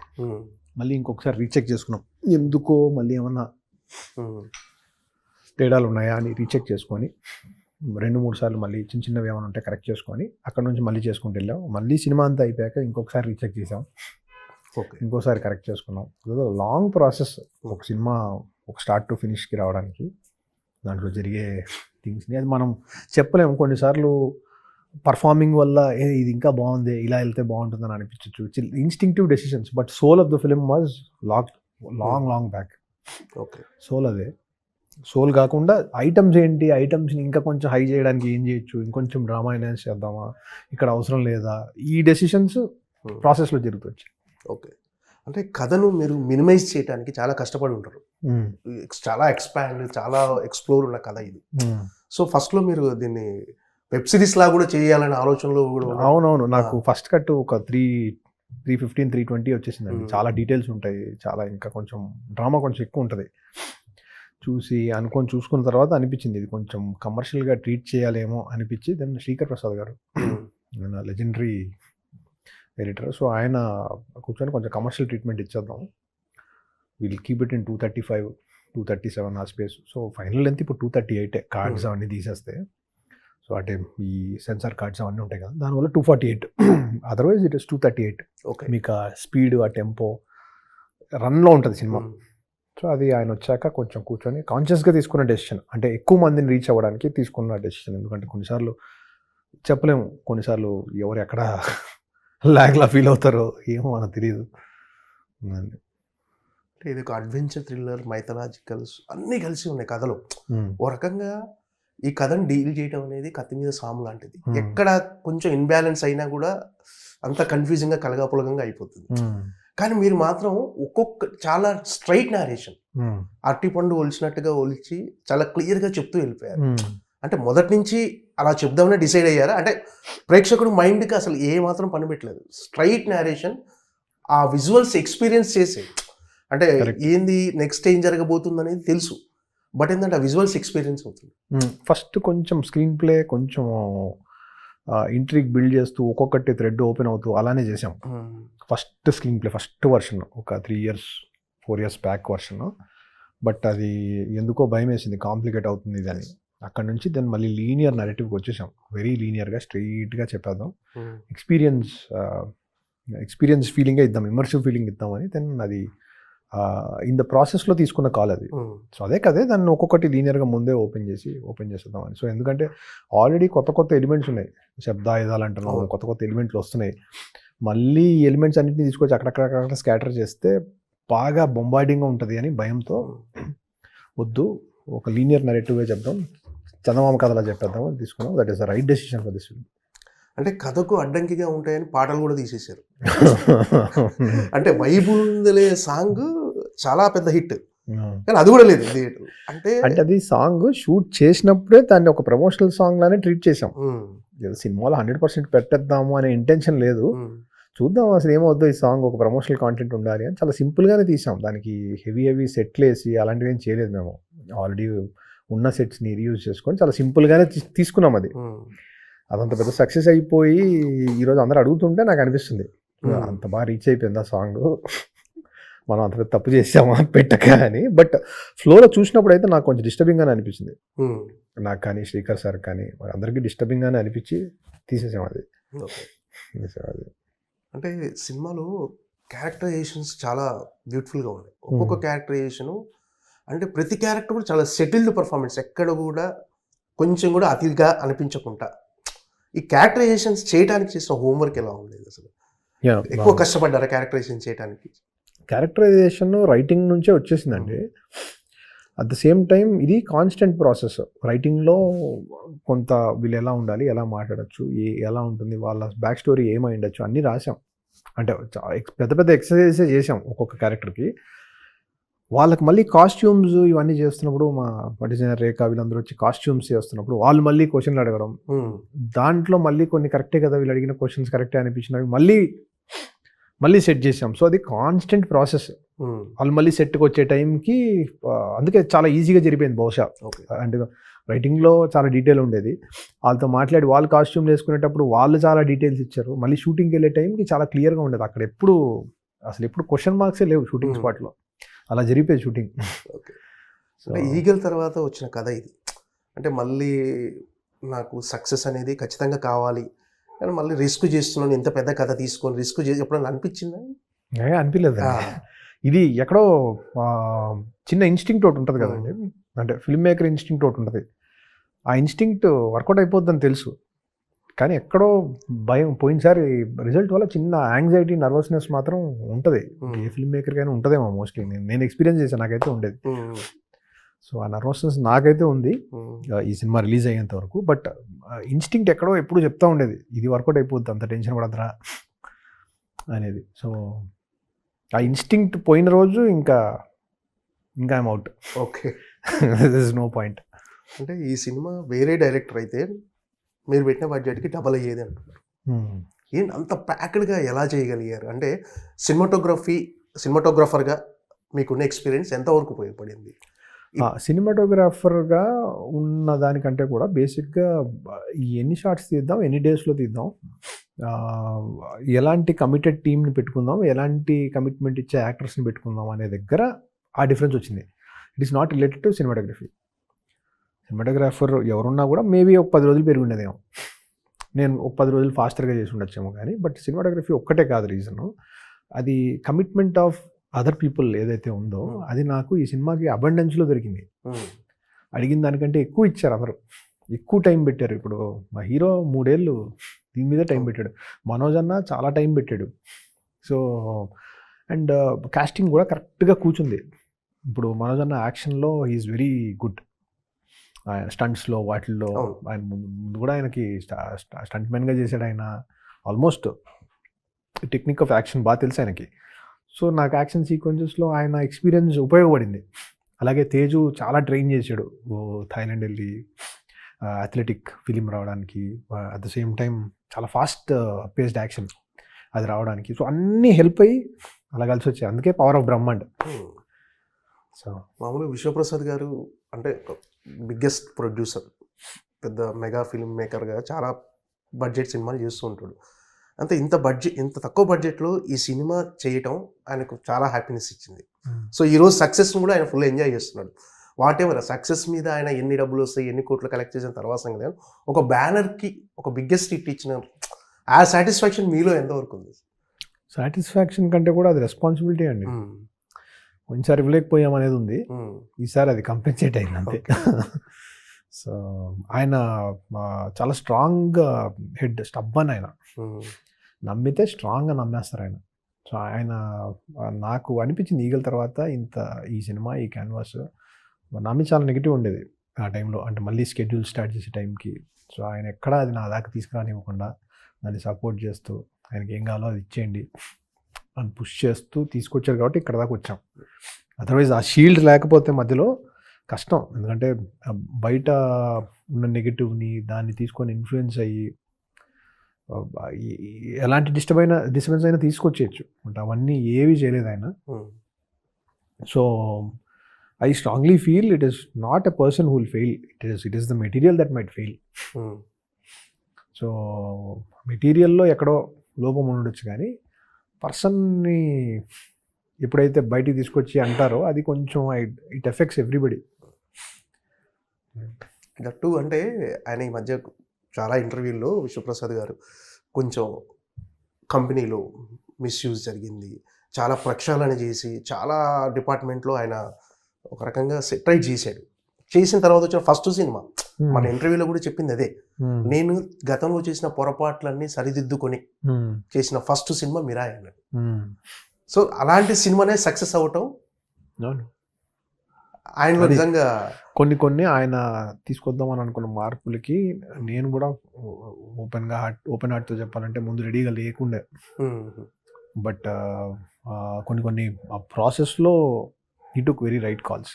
మళ్ళీ ఇంకొకసారి రీచెక్ చేసుకున్నాం. ఎందుకో మళ్ళీ ఏమన్నా తేడాలు ఉన్నాయా అని రీచెక్ చేసుకొని 2-3 సార్లు మళ్ళీ చిన్నవి ఏమైనా ఉంటే కరెక్ట్ చేసుకొని అక్కడ నుంచి మళ్ళీ చేసుకుంటూ వెళ్ళాం. మళ్ళీ సినిమా అంతా అయిపోయాక ఇంకొకసారి రీచెక్ చేసాం, ఇంకోసారి కరెక్ట్ చేసుకున్నాం. లాంగ్ ప్రాసెస్ ఒక సినిమా ఒక స్టార్ట్ టు ఫినిష్కి రావడానికి. దాంట్లో జరిగే థింగ్స్ని అది మనం చెప్పలేము. కొన్నిసార్లు పర్ఫార్మింగ్ వల్ల ఇది ఇంకా బాగుంది, ఇలా వెళ్తే బాగుంటుందని అనిపించవచ్చు, instinctive decisions. But soul of the film was long back. Okay. Soul అదే. సోల్ కాకుండా ఐటమ్స్ ఏంటి, ఐటమ్స్ని ఇంకా కొంచెం హై చేయడానికి ఏం చేయొచ్చు, ఇంకొంచెం డ్రామా ఎన్హాన్స్ చేద్దామా, ఇక్కడ అవసరం లేదా, ఈ డెసిషన్స్ ప్రాసెస్లో జరుగుతుంది. ఓకే. అంటే కథను మీరు మినిమైజ్ చేయడానికి చాలా కష్టపడి ఉంటారు. చాలా ఎక్స్పాండ్, చాలా ఎక్స్ప్లోర్ ఉన్న కథ ఇది. సో ఫస్ట్లో మీరు దీన్ని వెబ్ సిరీస్ లా కూడా చేయాలనే ఆలోచనలో కూడా అవునవును. నాకు ఫస్ట్ కట్ ఒక 315, 320 వచ్చేసిందండి. చాలా డీటెయిల్స్ ఉంటాయి, చాలా ఇంకా కొంచెం డ్రామా కొంచెం ఎక్కువ ఉంటుంది. చూసుకున్న తర్వాత అనిపించింది ఇది కొంచెం కమర్షియల్గా ట్రీట్ చేయాలేమో అనిపించి, దెన్ శ్రీకర్ ప్రసాద్ గారు లెజెండరీ ఎడిటర్, సో ఆయన కూర్చొని కొంచెం కమర్షియల్ ట్రీట్మెంట్ ఇచ్చేద్దాం, విల్ కీప్ ఇట్ ఇన్ 235, 237 ఆ స్పేస్. సో ఫైనల్ లెంత్ ఇప్పుడు 238 కార్డ్స్ అవన్నీ తీసేస్తే. సో అంటే ఈ సెన్సార్ కార్డ్స్ అవన్నీ ఉంటాయి కదా, దానివల్ల 248, అదర్వైజ్ ఇట్ ఇస్ 238. ఓకే. మీకు ఆ స్పీడ్, ఆ టెంపో రన్లో ఉంటుంది సినిమా. సో అది ఆయన వచ్చాక కొంచెం కూర్చొని కాన్షియస్గా తీసుకున్న డెసిషన్, అంటే ఎక్కువ మందిని రీచ్ అవ్వడానికి తీసుకున్న డెసిషన్. ఎందుకంటే కొన్నిసార్లు చెప్పలేము, కొన్నిసార్లు ఎవరు ఎక్కడ లాగ్లా ఫీల్ అవుతారో ఏమో మనకు తెలియదు. ఇది ఒక అడ్వెంచర్, థ్రిల్లర్, మైథలాజికల్స్ అన్నీ కలిసి ఉన్నాయి కథలో. ఓ రకంగా ఈ కథను డీల్ చేయడం అనేది కత్తి మీద సాము లాంటిది. ఎక్కడ కొంచెం ఇన్బ్యాలెన్స్ అయినా కూడా అంత కన్ఫ్యూజింగ్గా కలగాపులగంగా అయిపోతుంది. కానీ మీరు మాత్రం చాలా స్ట్రైట్ నారేషన్, అరటిపండు ఒలిచినట్టుగా ఒలిచి చాలా క్లియర్గా చెప్తూ వెళ్ళిపోయారు. అంటే మొదటి నుంచి అలా చెప్దామని డిసైడ్ అయ్యారా? అంటే ప్రేక్షకుడు మైండ్కి అసలు ఏ మాత్రం పని పెట్టలేదు, స్ట్రైట్ నారేషన్, ఆ విజువల్స్ ఎక్స్పీరియన్స్ చేసే, అంటే ఏంది నెక్స్ట్ ఏం జరగబోతుంది అనేది తెలుసు, బట్ ఏంటంటే ఆ విజువల్స్ ఎక్స్పీరియన్స్ అవుతుంది. ఫస్ట్ కొంచెం స్క్రీన్ ప్లే కొంచెం ఇంట్రిగ్ బిల్డ్ చేస్తూ ఒక్కొక్కటి థ్రెడ్ ఓపెన్ అవుతూ అలానే చేసాం. First screen play, first version ఒక 3-4 years బ్యాక్ వర్షన్. బట్ అది ఎందుకో భయం వేసింది, కాంప్లికేట్ అవుతుంది ఇది అని. అక్కడ నుంచి దెన్ మళ్ళీ లీనియర్ నరేటివ్కి వచ్చేసాం, వెరీ లీనియర్గా స్ట్రెయిట్గా చెప్పేద్దాం, ఎక్స్పీరియన్స్ ఫీలింగే ఇద్దాం, ఇమర్సివ్ ఫీలింగ్ ఇద్దామని. దెన్ అది ఇన్ ద ప్రాసెస్లో తీసుకున్న కాల్ అది. సో అదే కదే దాన్ని ఒక్కొక్కటి లీనియర్గా ముందే ఓపెన్ చేసేద్దామని. సో ఎందుకంటే ఆల్రెడీ కొత్త ఎలిమెంట్స్ ఉన్నాయి, శబ్దాయుధాలు అంటున్నాం, కొత్త ఎలిమెంట్లు వస్తున్నాయి. మళ్ళీ ఈ ఎలిమెంట్స్ అన్నింటినీ తీసుకొచ్చి అక్కడక్కడ స్కాటర్ చేస్తే బాగా బొంబార్డింగ్గా ఉంటుంది అని భయంతో వద్దు, ఒక లీనియర్ నరేటివ్గా చెప్దాం, చందమామ కథలా చెప్పేద్దాం అని తీసుకున్నాం. That is the right decision for this film. అంటే కథకు అడ్డంకిగా ఉంటాయని పాటలు కూడా తీసేశారు. అంటే వైబుందలే సాంగ్ చాలా పెద్ద హిట్, కానీ అది కూడా లేదు థియేటర్. అంటే అది సాంగ్ షూట్ చేసినప్పుడే దాన్ని ఒక ప్రమోషనల్ సాంగ్ లానే ట్రీట్ చేసాం. సినిమాలో 100% పెట్టేద్దాము అనే ఇంటెన్షన్ లేదు, చూద్దాం అసలు ఏమవుద్దో, ఈ సాంగ్ ఒక ప్రమోషనల్ కాంటెంట్ ఉండాలి అని చాలా సింపుల్గానే తీసాం. దానికి హెవీ సెట్లు వేసి అలాంటివి ఏం చేయలేదు మేము. ఆల్రెడీ ఉన్న సెట్స్ని రీయూజ్ చేసుకొని చాలా సింపుల్గానే తీసుకున్నాం. అదంత పెద్ద సక్సెస్ అయిపోయి ఈరోజు అందరూ అడుగుతుంటే నాకు అనిపిస్తుంది అంత బాగా రీచ్ అయిపోయింది ఆ సాంగ్, మనం అంత పెద్ద తప్పు చేసామా పెట్టక అని. బట్ ఫ్లోలో చూసినప్పుడు అయితే నాకు కొంచెం డిస్టర్బింగ్గానే అనిపించింది, నాకు కానీ శ్రీకర్ సార్ కానీ అందరికీ డిస్టర్బింగ్గానే అనిపించి తీసేసాం అది. అంటే సినిమాలో క్యారెక్టరైజేషన్స్ చాలా బ్యూటిఫుల్గా ఉన్నాయి. ఒక్కొక్క క్యారెక్టరైజేషను అంటే ప్రతి క్యారెక్టర్ కూడా చాలా సెటిల్డ్ పర్ఫార్మెన్స్, ఎక్కడ కూడా కొంచెం కూడా అతిగా అనిపించకుండా. ఈ క్యారెక్టరైజేషన్స్ చేయడానికి చేసిన హోంవర్క్ ఎలా ఉండేది అసలు? ఎక్కువ కష్టపడ్డారా క్యారెక్టరైజేషన్ చేయడానికి? క్యారెక్టరైజేషన్ రైటింగ్ నుంచే వచ్చేసిందండి. అట్ ద సేమ్ టైం ఇది కాన్స్టెంట్ ప్రాసెస్. రైటింగ్లో కొంత వీళ్ళు ఎలా ఉండాలి, ఎలా మాట్లాడచ్చు, ఎలా ఉంటుంది, వాళ్ళ బ్యాక్ స్టోరీ ఏమై ఉండొచ్చు అన్నీ రాసాం. అంటే పెద్ద ఎక్సర్సైజెస్ చేసాం ఒక్కొక్క క్యారెక్టర్కి. వాళ్ళకి మళ్ళీ కాస్ట్యూమ్స్ ఇవన్నీ చేస్తున్నప్పుడు మా డిజైనర్ రేఖ వీళ్ళందరూ వచ్చి కాస్ట్యూమ్స్ చేస్తున్నప్పుడు వాళ్ళు మళ్ళీ క్వశ్చన్లు అడగడం, దాంట్లో మళ్ళీ కొన్ని కరెక్టే కదా వీళ్ళు అడిగిన క్వశ్చన్స్ కరెక్టే అనిపించినవి మళ్ళీ సెట్ చేసాం. సో అది కాన్స్టెంట్ ప్రాసెస్. వాళ్ళు మళ్ళీ సెట్కి వచ్చే టైంకి అందుకే చాలా ఈజీగా జరిపోయింది బహుశా. అంటే రైటింగ్లో చాలా డీటెయిల్ ఉండేది, వాళ్ళతో మాట్లాడి వాళ్ళు కాస్ట్యూమ్ వేసుకునేటప్పుడు వాళ్ళు చాలా డీటెయిల్స్ ఇచ్చారు. మళ్ళీ షూటింగ్కి వెళ్ళే టైంకి చాలా క్లియర్గా ఉండేది. అక్కడ ఎప్పుడు క్వశ్చన్ మార్క్సే లేవు షూటింగ్ స్పాట్లో, అలా జరిగిపోయింది షూటింగ్. అంటే ఈగల్ తర్వాత వచ్చిన కథ ఇది. అంటే మళ్ళీ నాకు సక్సెస్ అనేది ఖచ్చితంగా కావాలి, కానీ మళ్ళీ రిస్క్ చేస్తున్నాను, ఇంత పెద్ద కథ తీసుకొని రిస్క్ చేసి ఎప్పుడైనా అనిపించిందా? అనిపించలేదు. ఇది ఎక్కడో చిన్న ఇన్స్టింక్ట్ ఒకటి ఉంటుంది కదండి, అంటే ఫిల్మ్ మేకర్ ఇన్స్టింక్ట్ ఒకటి ఉంటుంది. ఆ ఇన్స్టింక్ట్ వర్కౌట్ అయిపోద్దని తెలుసు, కానీ ఎక్కడో భయం పోయినసారి రిజల్ట్ వల్ల చిన్న యాంగ్జైటీ నర్వస్నెస్ మాత్రం ఉంటుంది. ఏ ఫిల్మ్ మేకర్కైనా ఉంటుందేమో మోస్ట్లీ. నేను ఎక్స్పీరియన్స్ చేశాను, నాకైతే ఉండేది. సో ఆ నర్వస్నెస్ నాకైతే ఉంది ఈ సినిమా రిలీజ్ అయ్యేంత వరకు. బట్ ఇన్స్టింక్ట్ ఎక్కడో ఎప్పుడు చెప్తా ఉండేది, ఇది వర్కౌట్ అయిపోద్ది, అంత టెన్షన్ పడద్రా అనేది. సో ఆ ఇన్స్టింక్ట్ పోయిన రోజు ఇంకా I'm out. Okay, this is no point. అంటే ఈ సినిమా వేరే డైరెక్టర్ అయితే మీరు పెట్టిన బడ్జెట్కి డబల్ అయ్యేది అంటున్నారు. ఏంటి అంత ప్యాక్డ్గా ఎలా చేయగలిగారు? అంటే సినిమాటోగ్రాఫర్గా మీకున్న ఎక్స్పీరియన్స్ ఎంతవరకు ఉపయోగపడింది? సినిమాటోగ్రాఫర్గా ఉన్న దానికంటే కూడా బేసిక్గా ఎన్ని షార్ట్స్ తీద్దాం, ఎన్ని డేస్లో తీద్దాం, ఎలాంటి కమిటెడ్ టీమ్ని పెట్టుకుందాం, ఎలాంటి కమిట్మెంట్ ఇచ్చే యాక్టర్స్ని పెట్టుకుందాం అనే దగ్గర ఆ డిఫరెన్స్ వచ్చింది. It is not related to cinematography. Cinematographer ఎవరున్నా కూడా మేబీ ఒక 10 రోజులు పెరిగి ఉండేదేమో, నేను ఒక 10 రోజులు ఫాస్టర్గా చేసి ఉండొచ్చేమో. కానీ బట్ సినిమాటోగ్రఫీ ఒక్కటే కాదు రీజను, అది కమిట్మెంట్ ఆఫ్ అదర్ పీపుల్ ఏదైతే ఉందో అది నాకు ఈ సినిమాకి అబండెన్స్లో దొరికింది. అడిగిన దానికంటే ఎక్కువ ఇచ్చారు అందరూ, ఎక్కువ టైం పెట్టారు. ఇప్పుడు మా హీరో 3 ఏళ్ళు దీని మీద టైం పెట్టాడు, మనోజ్ అన్న చాలా టైం పెట్టాడు. సో అండ్ కాస్టింగ్ కూడా కరెక్ట్గా కూర్చుంది. ఇప్పుడు మనోజ్ అన్న యాక్షన్లో ఈజ్ వెరీ గుడ్, స్టంట్స్లో వాటిల్లో ఆయన ముందు కూడా ఆయనకి స్టంట్ మ్యాన్గా చేశాడు. ఆయన ఆల్మోస్ట్ టెక్నిక్ ఆఫ్ యాక్షన్ బాగా తెలుసు ఆయనకి. సో నాకు యాక్షన్ సీక్వెన్సెస్లో ఆయన ఎక్స్పీరియన్స్ ఉపయోగపడింది. అలాగే తేజు చాలా ట్రైన్ చేశాడు, థాయిలాండ్ వెళ్ళి అథ్లెటిక్ ఫిలిం రావడానికి, అట్ ద సేమ్ టైం చాలా ఫాస్ట్ పేస్డ్ యాక్షన్ అది రావడానికి. సో అన్నీ హెల్ప్ అయ్యి అలా కలిసి వచ్చాయి. అందుకే పవర్ ఆఫ్ బ్రహ్మాండ్. సో మామూలుగా విశ్వప్రసాద్ గారు అంటే బిగ్గెస్ట్ ప్రొడ్యూసర్, పెద్ద మెగా ఫిల్మ్ మేకర్గా చాలా బడ్జెట్ సినిమాలు చేస్తూ ఉంటాడు. అంతే ఇంత తక్కువ బడ్జెట్లో ఈ సినిమా చేయటం ఆయనకు చాలా హ్యాపీనెస్ ఇచ్చింది. సో ఈరోజు సక్సెస్ని కూడా ఆయన ఫుల్ ఎంజాయ్ చేస్తున్నాడు. వాట్ ఎవర్ సక్సెస్ మీద ఆయన ఎన్ని డబ్బులు వస్తాయి, ఎన్ని కోట్లు కలెక్ట్ చేసిన తర్వాత సంగతి, ఒక బ్యానర్కి ఒక బిగ్గెస్ట్ హిట్ ఇచ్చిన ఆ సాటిస్ఫాక్షన్ మీలో ఎంతవరకు ఉంది? సాటిస్ఫాక్షన్ కంటే కూడా అది రెస్పాన్సిబిలిటీ అండి. కొంచెంసారి ఇవ్వలేకపోయాం అనేది ఉంది, ఈసారి అది కంపెన్సేట్ అయింది అంతే. సో ఆయన చాలా స్ట్రాంగ్ హెడ్, స్టబ్బన్ ఆయన, నమ్మితే స్ట్రాంగ్గా నమ్మేస్తారు ఆయన. సో ఆయన నాకు అనిపించింది ఈగల తర్వాత ఈ సినిమా ఈ క్యాన్వాస్ నమ్మి చాలా నెగిటివ్ ఉండేది ఆ టైంలో, అంటే మళ్ళీ స్కెడ్యూల్ స్టార్ట్ చేసే టైంకి. సో ఆయన ఎక్కడా అది నా దాకా తీసుకురానివ్వకుండా దాన్ని సపోర్ట్ చేస్తూ ఆయనకి ఏం కావాలో అది ఇచ్చేయండి అని పుష్ చేస్తూ తీసుకొచ్చారు కాబట్టి ఇక్కడ దాకా వచ్చాం. అదర్వైజ్ ఆ షీల్డ్ లేకపోతే మధ్యలో కష్టం, ఎందుకంటే బయట ఉన్న నెగిటివ్ని దాన్ని తీసుకొని ఇన్ఫ్లుయెన్స్ అయ్యి ఎలాంటి డిస్టర్బెన్స్ అయినా తీసుకొచ్చేయచ్చు అంటే అవన్నీ ఏవి చేయలేదు ఆయన. So I strongly feel it is not a person who will fail, it is the material that might fail. So మెటీరియల్లో ఎక్కడో లోపం ఉండొచ్చు, కానీ పర్సన్ని ఎప్పుడైతే బయటికి తీసుకొచ్చి అంటారో అది కొంచెం ఇట్ ఎఫెక్ట్స్ ఎవ్రీబడి. దట్టు అంటే ఆయన ఈ మధ్య చాలా ఇంటర్వ్యూల్లో విశ్వప్రసాద్ గారు కొంచెం కంపెనీలో మిస్యూజ్ జరిగింది, చాలా ప్రక్షాళన చేసి చాలా డిపార్ట్మెంట్లో ఆయన ఒక రకంగా ట్రై చేశాడు. చేసిన తర్వాత వచ్చిన ఫస్ట్ సినిమా మన ఇంటర్వ్యూలో కూడా చెప్పింది అదే, నేను గతంలో చేసిన పొరపాట్లన్నీ సరిదిద్దుకొని చేసిన ఫస్ట్ సినిమా మిరాయ్ అన్నాడు. సో అలాంటి సినిమానే సక్సెస్ అవ్వటం ఆయనలో నిజంగా కొన్ని ఆయన తీసుకొద్దామని అనుకున్న మార్పులకి నేను కూడా ఓపెన్ హార్ట్తో చెప్పాలంటే ముందు రెడీగా లేకుండే. బట్ కొన్ని ఆ ప్రాసెస్లో he took very right calls,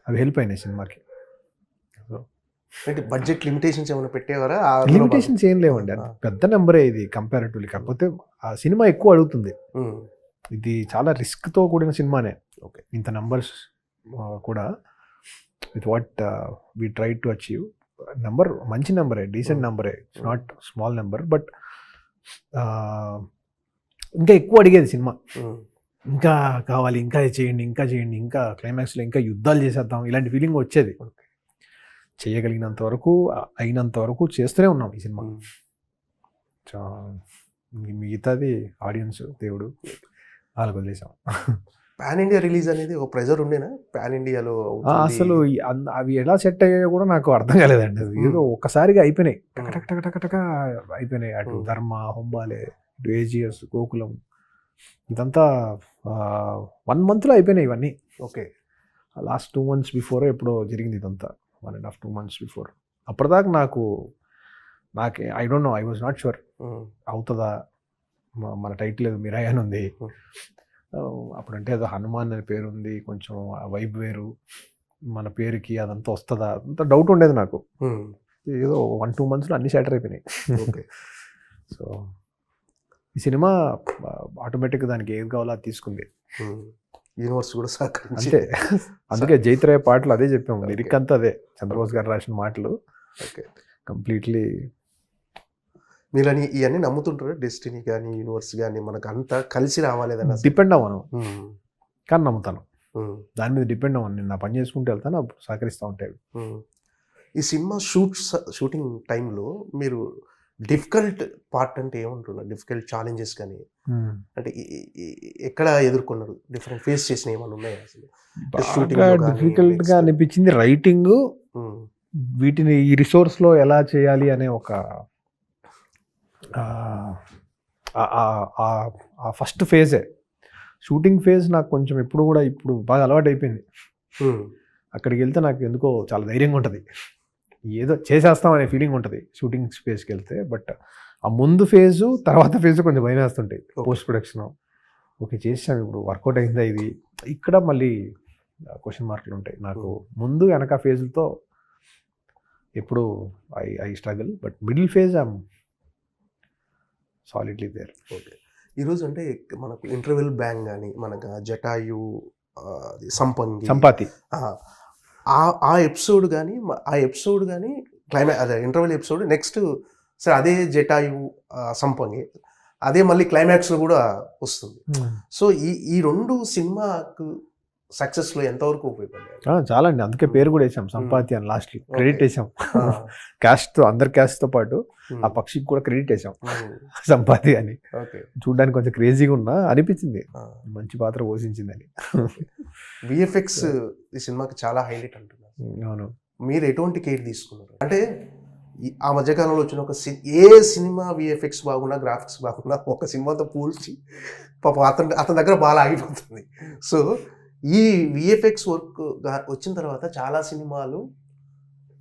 అవి హెల్ప్ అయినాయి సినిమాకి. అంటే బడ్జెట్ లిమిటేషన్స్ ఏమైనా పెట్టేవారా? లిమిటేషన్స్ ఏం లేవండి, అంటే పెద్ద నెంబరే ఇది కంపారిటివ్లీ. కాకపోతే ఆ సినిమా ఎక్కువ అడుగుతుంది, ఇది చాలా రిస్క్తో కూడిన సినిమానే. ఓకే, ఇంత నెంబర్స్ కూడా with what we try to achieve, number మంచి నెంబరే, డీసెంట్ నెంబరే, it's not small number. But ఇంకా ఎక్కువ అడిగేది సినిమా, ఇంకా కావాలి, ఇంకా చేయండి, ఇంకా క్లైమాక్స్లో ఇంకా యుద్ధాలు చేసేద్దాం, ఇలాంటి ఫీలింగ్ వచ్చేది. చేయగలిగినంత వరకు అయినంత వరకు చేస్తూనే ఉన్నాం ఈ సినిమా. మిగతాది ఆడియన్స్ దేవుడు వాళ్ళకి వదిలేసాం. పాన్ ఇండియా రిలీజ్ అనేది ఒక ప్రెజర్ ఉండేనా ప్యాన్ ఇండియాలో అసలు అవి ఎలా సెట్ అయ్యాయో కూడా నాకు అర్థం కాలేదండి. అది ఏదో ఒక్కసారిగా అయిపోయినాయి, టక టక టక టక అయిపోయినాయి. అటు ధర్మ, హొంబాలే, ఇటు ఏజిఎస్, గోకులం, ఇదంతా 1 monthలో అయిపోయినాయి ఇవన్నీ. ఓకే. లాస్ట్ 2 months బిఫోర్ ఎప్పుడో జరిగింది ఇదంతా, 1.5 2 months బిఫోర్. అప్పటిదాకా నాకే I don't know, I was not sure అవుతుందా. మన టైటిల్ ఏదో మిరాయ్ అని ఉంది, అప్పుడంటే ఏదో హనుమాన్ అనే పేరు ఉంది, కొంచెం వైబ్ వేరు, మన పేరుకి అదంతా వస్తుందా, అంత డౌట్ ఉండేది నాకు. ఏదో 1-2 monthsలో అన్ని షాటర్ అయిపోయినాయి. ఓకే. సో ఈ సినిమా ఆటోమేటిక్గా దానికి ఏది కావాలో అది తీసుకుంది, యూనివర్స్ కూడా అంటే అందుకే జైత్రయ పాటలు అదే చెప్పాము, లిరిక్ అంతా అదే, చంద్రబోస్ గారు రాసిన మాటలు. ఓకే. కంప్లీట్లీ. మీరు ఇవన్నీ నమ్ముతుంటారు, డెస్టినీ కానీ యూనివర్స్ కానీ మనకు అంతా కలిసి రావాలేదన్న? డిపెండ్ అవ్వను కానీ నమ్ముతాను, దాని మీద డిపెండ్ అవ్వను. నేను నా పని చేసుకుంటూ వెళ్తాను, అప్పుడు సహకరిస్తూ ఉంటాయి. ఈ సినిమా షూటింగ్ టైంలో మీరు డిఫికల్ట్ పార్ట్ అంటే ఏమంటున్నారు, డిఫికల్ట్ ఛాలెంజెస్ కానీ అంటే ఎక్కడ ఎదుర్కొన్నారు, డిఫరెంట్ ఫేస్ చేసిన ఏమైనా ఉన్నాయా అసలు? డిఫికల్ట్గా అనిపించింది రైటింగ్, వీటిని ఈ రిసోర్స్లో ఎలా చేయాలి అనే ఒక ఫస్ట్ ఫేజే. షూటింగ్ ఫేజ్ నాకు కొంచెం ఇప్పుడు బాగా అలవాటు అయిపోయింది. అక్కడికి వెళ్తే నాకు ఎందుకో చాలా ధైర్యంగా ఉంటుంది, ఏదో చేసేస్తాం అనే ఫీలింగ్ ఉంటుంది షూటింగ్ స్పేస్కి వెళ్తే. బట్ ఆ ముందు ఫేజు తర్వాత ఫేజ్ కొంచెం భయం వేస్తుంటాయి. పోస్ట్ ప్రొడక్షన్ ఓకే చేసాం, ఇప్పుడు వర్కౌట్ అయిందా ఇది, ఇక్కడ మళ్ళీ క్వశ్చన్ మార్కులు ఉంటాయి నాకు. ముందు వెనక ఫేజ్లతో ఎప్పుడు I struggle, but middle phase I'm solidly there. Okay. ఈరోజు అంటే మనకు ఇంటర్వెల్ బ్యాంగ్ కానీ, మనకు జటాయు, సంపాతి, ఆ ఎపిసోడ్ కానీ అదే ఇంటర్వెల్ ఎపిసోడ్ నెక్స్ట్ సరే అదే జటాయు, సంపంగి, అదే మళ్ళీ క్లైమాక్స్లో కూడా వస్తుంది. సో ఈ 2 సినిమాకు సక్సెస్లో ఎంతవరకు ఉపయోగపడ్డాయి? చాలా అండి, అందుకే పేరు కూడా వేసాం సంపాతి అని, లాస్ట్ క్రెడిట్ వేసాం క్యాస్ట్తో, అందరి క్యాస్ట్తో పాటు ఆ పక్షికి కూడా క్రెడిట్ వేసాం సంపాతి అని. చూడడానికి కొంచెం క్రేజీగా ఉన్నా అనిపించింది, మంచి పాత్ర పోషించిందని. విఎఫ్ఎక్స్ ఈ సినిమాకి చాలా హైలైట్ అంటున్నారు. అవును. మీరు ఎటువంటి కేర్ తీసుకున్నారు? అంటే ఆ మధ్యకాలంలో వచ్చిన ఏ సినిమా విఎఫ్ఎక్స్ బాగున్నా, గ్రాఫిక్స్ బాగున్నా, ఒక సినిమాతో పోల్చి పాప అతని దగ్గర బాగా ఆగిపోతుంది. సో ఈ విఎఫ్ఎక్స్ వర్క్ వచ్చిన తర్వాత చాలా సినిమాలు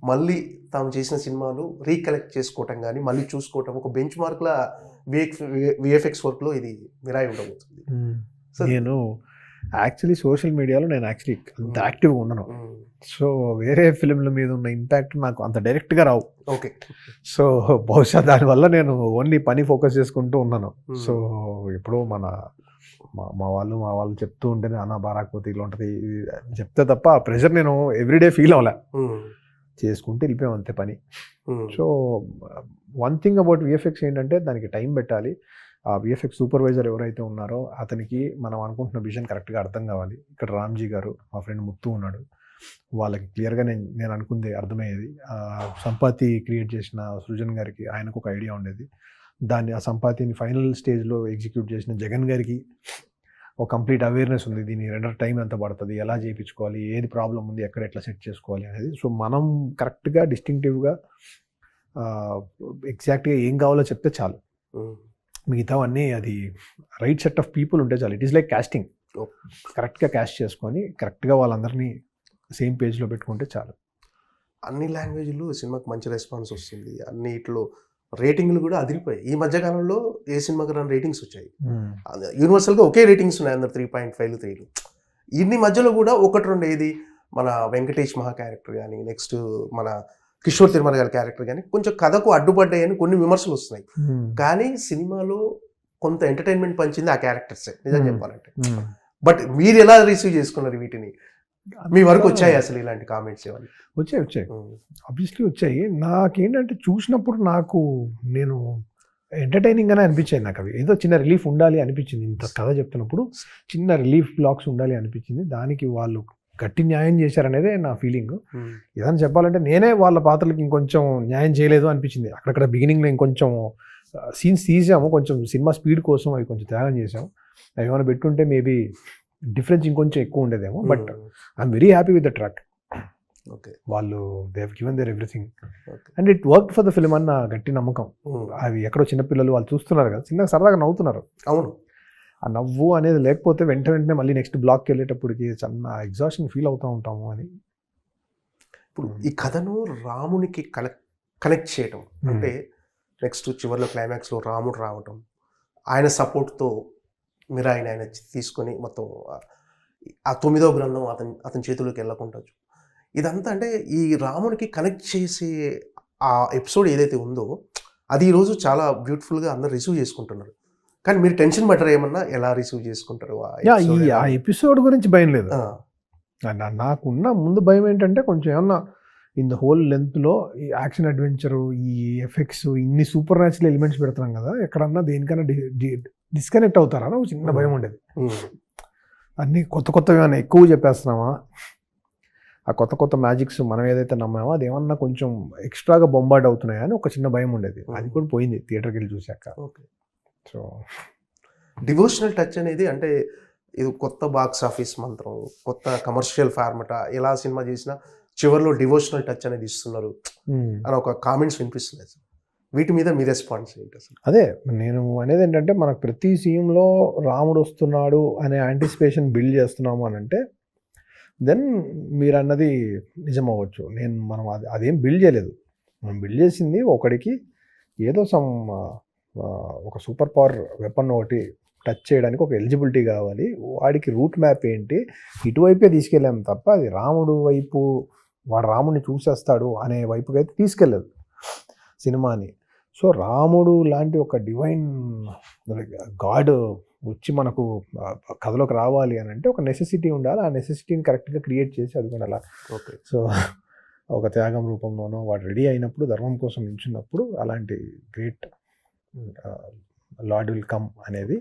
మళ్ళీ తాము చేసిన సినిమాలు రీకలెక్ట్ చేసుకోవటం కానీ మళ్ళీ చూసుకోవటం, ఒక బెంచ్ మార్క్లా విఎఫ్ఎక్స్ వర్క్లో ఇది మిరాయి ఉండబోతుంది. సో నేను యాక్చువల్లీ సోషల్ మీడియాలో నేను యాక్చువల్లీ అంత యాక్టివ్గా ఉండను. సో వేరే ఫిలింల మీద ఉన్న ఇంపాక్ట్ నాకు అంత డైరెక్ట్గా రావు. ఓకే. సో బహుశా దానివల్ల నేను ఓన్లీ పని ఫోకస్ చేసుకుంటూ ఉన్నాను. సో ఎప్పుడో మా వాళ్ళు చెప్తూ ఉంటేనే అన్న బారాకపోతే ఇలా ఉంటుంది చెప్తే తప్ప ఆ ప్రెషర్ నేను ఎవ్రీడే ఫీల్ అవ్వలే, చేసుకుంటూ వెళ్ళిపోయాం అంతే పని. So one thing about VFX ఏంటంటే దానికి టైం పెట్టాలి. ఆ విఎఫ్ఎక్స్ సూపర్వైజర్ ఎవరైతే ఉన్నారో అతనికి మనం అనుకుంటున్న విజన్ కరెక్ట్గా అర్థం కావాలి. ఇక్కడ రామ్జీ గారు, మా ఫ్రెండ్ ముత్తు ఉన్నాడు, వాళ్ళకి క్లియర్గా నేను అనుకుంది అర్థమయ్యేది. సంపాతి క్రియేట్ చేసిన సృజన్ గారికి ఆయనకు ఒక ఐడియా ఉండేది. ఆ సంపాతిని ఫైనల్ స్టేజ్లో ఎగ్జిక్యూట్ చేసిన జగన్ గారికి ఒక కంప్లీట్ అవేర్నెస్ ఉంది, దీని రెండర్ టైం ఎంత పడుతుంది, ఎలా చేయించుకోవాలి, ఏది ప్రాబ్లం ఉంది, ఎక్కడ ఎట్లా సెట్ చేసుకోవాలి అనేది. సో మనం కరెక్ట్గా డిస్టింక్టివ్గా ఎగ్జాక్ట్గా ఏం కావాలో చెప్తే చాలు, మిగతావన్నీ అది రైట్ సెట్ ఆఫ్ పీపుల్ ఉంటే చాలు. ఇట్ ఈస్ లైక్ కాస్టింగ్, కరెక్ట్గా క్యాస్ట్ చేసుకొని కరెక్ట్గా వాళ్ళందరినీ సేమ్ పేజ్లో పెట్టుకుంటే చాలు. అన్ని లాంగ్వేజ్లు సినిమాకి మంచి రెస్పాన్స్ వస్తుంది, అన్నిట్లో రేటింగ్లు కూడా అదిరిపోయాయి. ఈ మధ్యకాలంలో ఏ సినిమాకి రాని రేటింగ్స్ వచ్చాయి, యూనివర్సల్గా ఒకే రేటింగ్స్ ఉన్నాయి అందరు 3.5 3. ఇన్ని మధ్యలో కూడా 1-2 ఏది మన వెంకటేష్ మహా క్యారెక్టర్ కానీ, నెక్స్ట్ మన కిషోర్ తిరుమల గారి క్యారెక్టర్ కానీ కొంచెం కథకు అడ్డుపడ్డాయని కొన్ని విమర్శలు వస్తున్నాయి. కానీ సినిమాలో కొంత ఎంటర్టైన్మెంట్ పంచింది ఆ క్యారెక్టర్సే నిజం చెప్పాలంటే. బట్ మీరు ఎలా రిసీవ్ చేసుకున్నారు వీటిని? మీ వరకు వచ్చాయి అసలు ఇలాంటి కామెంట్స్ ఏమన్నా? వచ్చాయి ఆబ్వియస్లీ వచ్చాయి. నాకేంటంటే చూసినప్పుడు నేను ఎంటర్టైనింగ్ అనే అనిపించింది. నాకు అవి ఏదో చిన్న రిలీఫ్ ఉండాలి అనిపించింది. ఇంత కథ చెప్తున్నప్పుడు చిన్న రిలీఫ్ బ్లాక్స్ ఉండాలి అనిపించింది. దానికి వాళ్ళు గట్టి న్యాయం చేశారనేదే నా ఫీలింగ్. ఏదైనా చెప్పాలంటే నేనే వాళ్ళ పాత్రలకి ఇంకొంచెం న్యాయం చేయలేదు అనిపించింది. అక్కడక్కడ బిగినింగ్లో ఇంకొంచెం సీన్స్ తీసాము, కొంచెం సినిమా స్పీడ్ కోసం అవి కొంచెం త్యాగం చేసాము. అవి ఏమైనా పెట్టుంటే మేబీ డిఫరెన్స్ ఇంకొంచెం ఎక్కువ ఉండేదేమో, but I'm very happy with the track. Okay. వాళ్ళు they have given their everything okay. And it work for the film అన్న గట్టి నమ్మకం. అవి ఎక్కడో చిన్నపిల్లలు వాళ్ళు చూస్తున్నారు కదా, చిన్నగా సరదాగా నవ్వుతున్నారు. అవును. ఆ నవ్వు అనేది లేకపోతే వెంటనే మళ్ళీ నెక్స్ట్ బ్లాక్కి వెళ్ళేటప్పటికి చిన్న ఎగ్జాషన్ ఫీల్ అవుతూ ఉంటాము అని. ఇప్పుడు ఈ కథను రామునికి కనెక్ట్ చేయటం అంటే నెక్స్ట్ చివరిలో క్లైమాక్స్లో రాముడు రావటం, ఆయన సపోర్ట్తో మీరు ఆయన తీసుకొని మొత్తం ఆ 9వ గ్రంథం అతని చేతిలోకి వెళ్ళకుండా ఇదంతా అంటే ఈ రామునికి కనెక్ట్ చేసే ఆ ఎపిసోడ్ ఏదైతే ఉందో అది ఈరోజు చాలా బ్యూటిఫుల్గా అందరు రిసీవ్ చేసుకుంటున్నారు. కానీ మీరు టెన్షన్ పడ్డారు ఏమన్నా, ఎలా రిసీవ్ చేసుకుంటారు ఆ ఎపిసోడ్ గురించి భయం లేదు. నాకున్న ముందు భయం ఏంటంటే కొంచెం ఏమన్నా ఇన్ ద హోల్ లెంత్లో ఈ యాక్షన్ అడ్వెంచరు, ఈ ఎఫెక్ట్స్, ఇన్ని సూపర్ న్యాచురల్ ఎలిమెంట్స్ పెడుతున్నాం కదా, ఎక్కడన్నా దేనికైనా డిస్కనెక్ట్ అవుతారా ఒక చిన్న భయం ఉండేది. అన్నీ కొత్తగా ఎక్కువ చెప్పేస్తున్నామా, ఆ కొత్త మ్యాజిక్స్ మనం ఏదైతే నమ్మామో అది ఏమన్నా కొంచెం ఎక్స్ట్రాగా బొంబార్డ్ అవుతున్నాయా అని ఒక చిన్న భయం ఉండేది. అది కూడా పోయింది థియేటర్కి వెళ్ళి చూశాక. ఓకే. సో డివోషనల్ టచ్ అనేది అంటే ఇది కొత్త బాక్స్ ఆఫీస్ మంత్రం, కొత్త కమర్షియల్ ఫార్మటా, ఎలా సినిమా చేసినా చివరిలో డివోషనల్ టచ్ అనేది ఇస్తున్నారు అని ఒక కామెంట్స్ వినిపిస్తున్నాయి. వీటి మీద మీ రెస్పాన్స్ ఏంటి అసలు? అదే నేను అనేది ఏంటంటే, మనకు ప్రతి సీన్లో రాముడు వస్తున్నాడు అనే యాంటిసిపేషన్ బిల్డ్ చేస్తున్నాము అని అంటే దెన్ మీరు అన్నది నిజం అవ్వచ్చు. మనం అదేం బిల్డ్ చేయలేదు. మనం బిల్డ్ చేసింది ఒకడికి ఏదో ఒక సూపర్ పవర్ వెపన్ ఒకటి టచ్ చేయడానికి ఒక ఎలిజిబిలిటీ కావాలి, వాడికి రూట్ మ్యాప్ ఏంటి, ఇటువైపే తీసుకెళ్ళాము తప్ప అది రాముడు వైపు వాడు రాముడిని చూసేస్తాడు అనే వైపుకి అయితే తీసుకెళ్ళదు సినిమాని. సో రాముడు లాంటి ఒక డివైన్ గాడ్ వచ్చి మనకు కథలోకి రావాలి అని అంటే ఒక నెసెసిటీ ఉండాలి. ఆ నెసెసిటీని కరెక్ట్గా క్రియేట్ చేసి అది కూడా అలా. ఓకే. సో ఒక త్యాగం రూపంలోనో వాడు రెడీ అయినప్పుడు, ధర్మం కోసం నిల్చున్నప్పుడు అలాంటి గ్రేట్ లార్డ్ విల్ కమ్ అనేది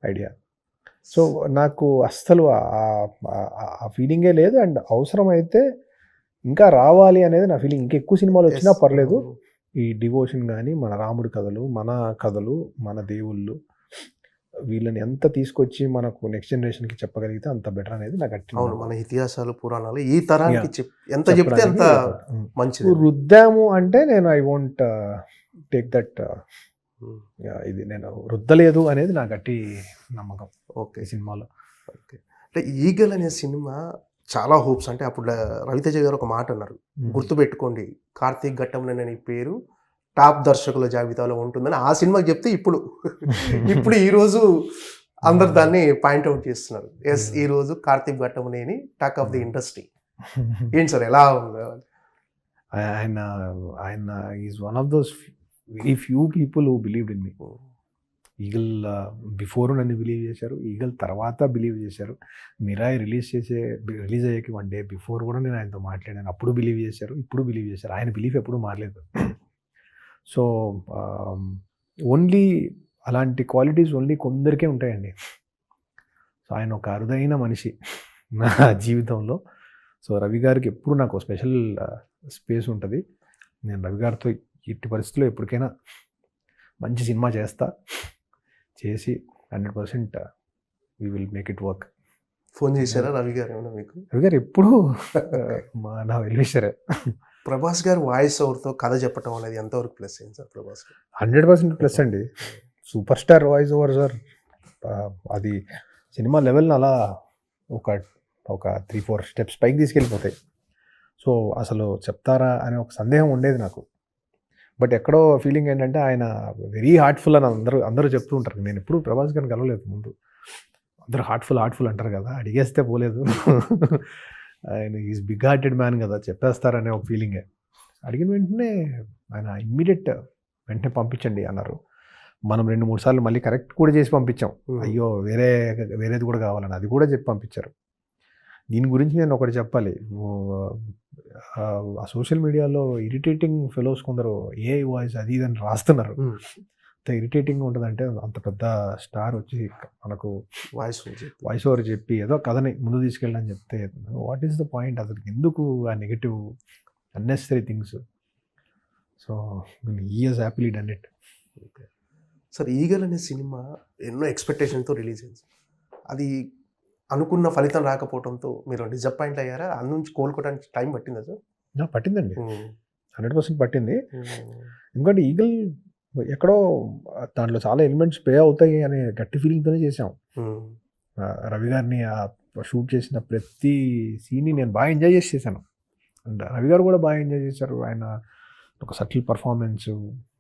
ఐడియా. సో నాకు అస్సలు ఆ ఫీలింగే లేదు. అండ్ అవసరమైతే ఇంకా రావాలి అనేది నా ఫీలింగ్. ఇంకా ఎక్కువ సినిమాలు వచ్చినా పర్లేదు. ఈ డివోషన్ కానీ, మన రాముడి కథలు, మన దేవుళ్ళు, వీళ్ళని ఎంత తీసుకొచ్చి మనకు నెక్స్ట్ జనరేషన్కి చెప్పగలిగితే అంత బెటర్ అనేది నాకు అట్టి. అవును, మన ఇతిహాసాలు, పురాణాలు ఈ తరానికి ఎంత చెప్తే అంత మంచిది. రుద్దాము అంటే నేను ఐ వోంట్ టేక్ దట్, ఇది నేను రుద్దలేదు అనేది నా గట్టి నమ్మకం. ఓకే. సినిమాలో ఓకే. అంటే ఈగల్ అనే సినిమా చాలా హోప్స్. అంటే అప్పుడు రవితేజ గారు ఒక మాట అన్నారు, గుర్తుపెట్టుకోండి కార్తీక్ ఘట్టంలోనే నీ పేరు టాప్ దర్శకుల జాబితాలో ఉంటుందని. ఆ సినిమాకి చెప్తే ఇప్పుడు ఈరోజు అందరు దాన్ని పాయింట్అవుట్ చేస్తున్నారు. ఎస్, ఈరోజు Karthik Ghattamaneni talk of the industry. ఏంటి సార్, ఎలా ఉంది? ఆయన is one of those very few people who believed in me. Eagle before నన్ను బిలీవ్ చేశారు, ఈగల్ తర్వాత బిలీవ్ చేశారు. మిరాయి రిలీజ్ అయ్యాక 1 day బిఫోర్ కూడా నేను ఆయనతో మాట్లాడాను, అప్పుడు బిలీవ్ చేశారు, ఇప్పుడు బిలీవ్ చేశారు. ఆయన బిలీఫ్ ఎప్పుడు మారలేదు. సో ఓన్లీ అలాంటి క్వాలిటీస్ ఓన్లీ కొందరికే ఉంటాయండి. సో ఆయన ఒక అరుదైన మనిషి నా జీవితంలో. సో రవి గారికి ఎప్పుడు నాకు స్పెషల్ స్పేస్ ఉంటుంది. నేను రవి గారితో ఎట్టి పరిస్థితుల్లో ఎప్పటికైనా మంచి సినిమా చేసి 100% we will make it work. Phone చేశారా రవి గారు ఏమన్నా మీకు? రవి గారు ఎప్పుడు నా వెల్విషరే. ప్రభాస్ గారు వాయిస్ ఓవర్తో కథ చెప్పడం అనేది ఎంతవరకు ప్లస్ అయింది సార్? ప్రభాస్ గారు 100% ప్లస్ అండి. Super star voice over sir. అది సినిమా లెవెల్ని అలా ఒక 3-4 స్టెప్స్ పైకి తీసుకెళ్ళిపోతాయి. సో అసలు చెప్తారా అనే ఒక సందేహం ఉండేది నాకు. బట్ ఎక్కడో ఫీలింగ్ ఏంటంటే ఆయన వెరీ హార్ట్ఫుల్ అని అందరూ చెప్తూ ఉంటారు. నేను ఎప్పుడు ప్రభాస్ గారిని కలవలేదు ముందు. అందరూ హార్ట్ఫుల్ అంటారు కదా, అడిగేస్తే పోలేదు. ఆయన ఈజ్ బిగ్ హార్టెడ్ మ్యాన్ కదా, చెప్పేస్తారనే ఒక ఫీలింగే. అడిగిన వెంటనే ఆయన వెంటనే పంపించండి అన్నారు. మనం 2-3 సార్లు మళ్ళీ కరెక్ట్ కూడా చేసి పంపించాం. అయ్యో వేరేది కూడా కావాలని అది కూడా చెప్పి పంపించారు. దీని గురించి నేను ఒకటి చెప్పాలి. ఆ సోషల్ మీడియాలో ఇరిటేటింగ్ ఫెలోస్ కొందరు ఏ వాయిస్ అది ఇది అని రాస్తున్నారు. అంత ఇరిటేటింగ్ ఉంటుందంటే అంత పెద్ద స్టార్ వచ్చి మనకు వాయిస్ ఓవర్ చెప్పి ఏదో కథని ముందు తీసుకెళ్ళని చెప్తే వాట్ ఈస్ ద పాయింట్? అసలు ఎందుకు ఆ negative unnecessary things? So he has happily done it. Sir eagle అనే సినిమా ఎన్నో ఎక్స్పెక్టేషన్తో రిలీజ్ అయింది. అది అనుకున్న ఫలితం రాకపోవడంతో మీరు డిసప్పాయింట్ అయ్యారా? నుంచి కోలుకోవడానికి టైం పట్టిందా సార్? పట్టిందండి, 100% పట్టింది. ఎందుకంటే ఈగల్ ఎక్కడో దాంట్లో చాలా ఎలిమెంట్స్ పే అవుతాయి అనే గట్టి ఫీలింగ్తోనే చేసాం. రవి గారిని షూట్ చేసిన ప్రతి సీన్ని నేను బాగా ఎంజాయ్ చేశాను. అండ్ రవి గారు కూడా బాగా ఎంజాయ్ చేశారు. ఆయన ఒక సటిల్ పర్ఫార్మెన్స్,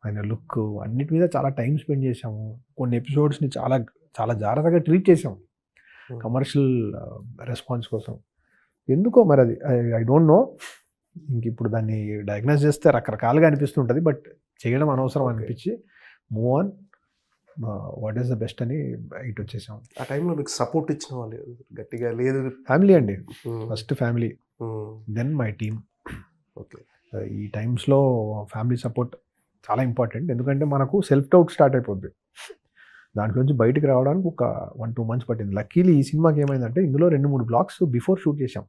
ఆయన లుక్, అన్నిటి మీద చాలా టైం స్పెండ్ చేసాము. కొన్ని ఎపిసోడ్స్ని చాలా చాలా జాగ్రత్తగా ట్రీట్ చేసాము కమర్షియల్ రెస్పాన్స్ కోసం. ఎందుకో మరి అది ఐ డోంట్ నో. ఇంక ఇప్పుడు దాన్ని డయాగ్నోస్ చేస్తే రకరకాలుగా అనిపిస్తుంటుంది, బట్ చేయడం అనవసరం అనిపించి move on, what is the best అని ఇటు వచ్చేసాం. ఆ టైంలో మీకు సపోర్ట్ ఇచ్చిన వాళ్ళు గట్టిగా లేదు? ఫ్యామిలీ అండి, first family, then my team. Okay, ఈ టైమ్స్లో ఫ్యామిలీ సపోర్ట్ చాలా ఇంపార్టెంట్. ఎందుకంటే మనకు సెల్ఫ్ డౌట్ స్టార్ట్ అయిపోద్ది. దాంట్లోంచి బయటకు రావడానికి ఒక 1-2 months పట్టింది. లక్కీలీ ఈ సినిమాకి ఏమైందంటే ఇందులో 2-3 blocks బిఫోర్ షూట్ చేసాం.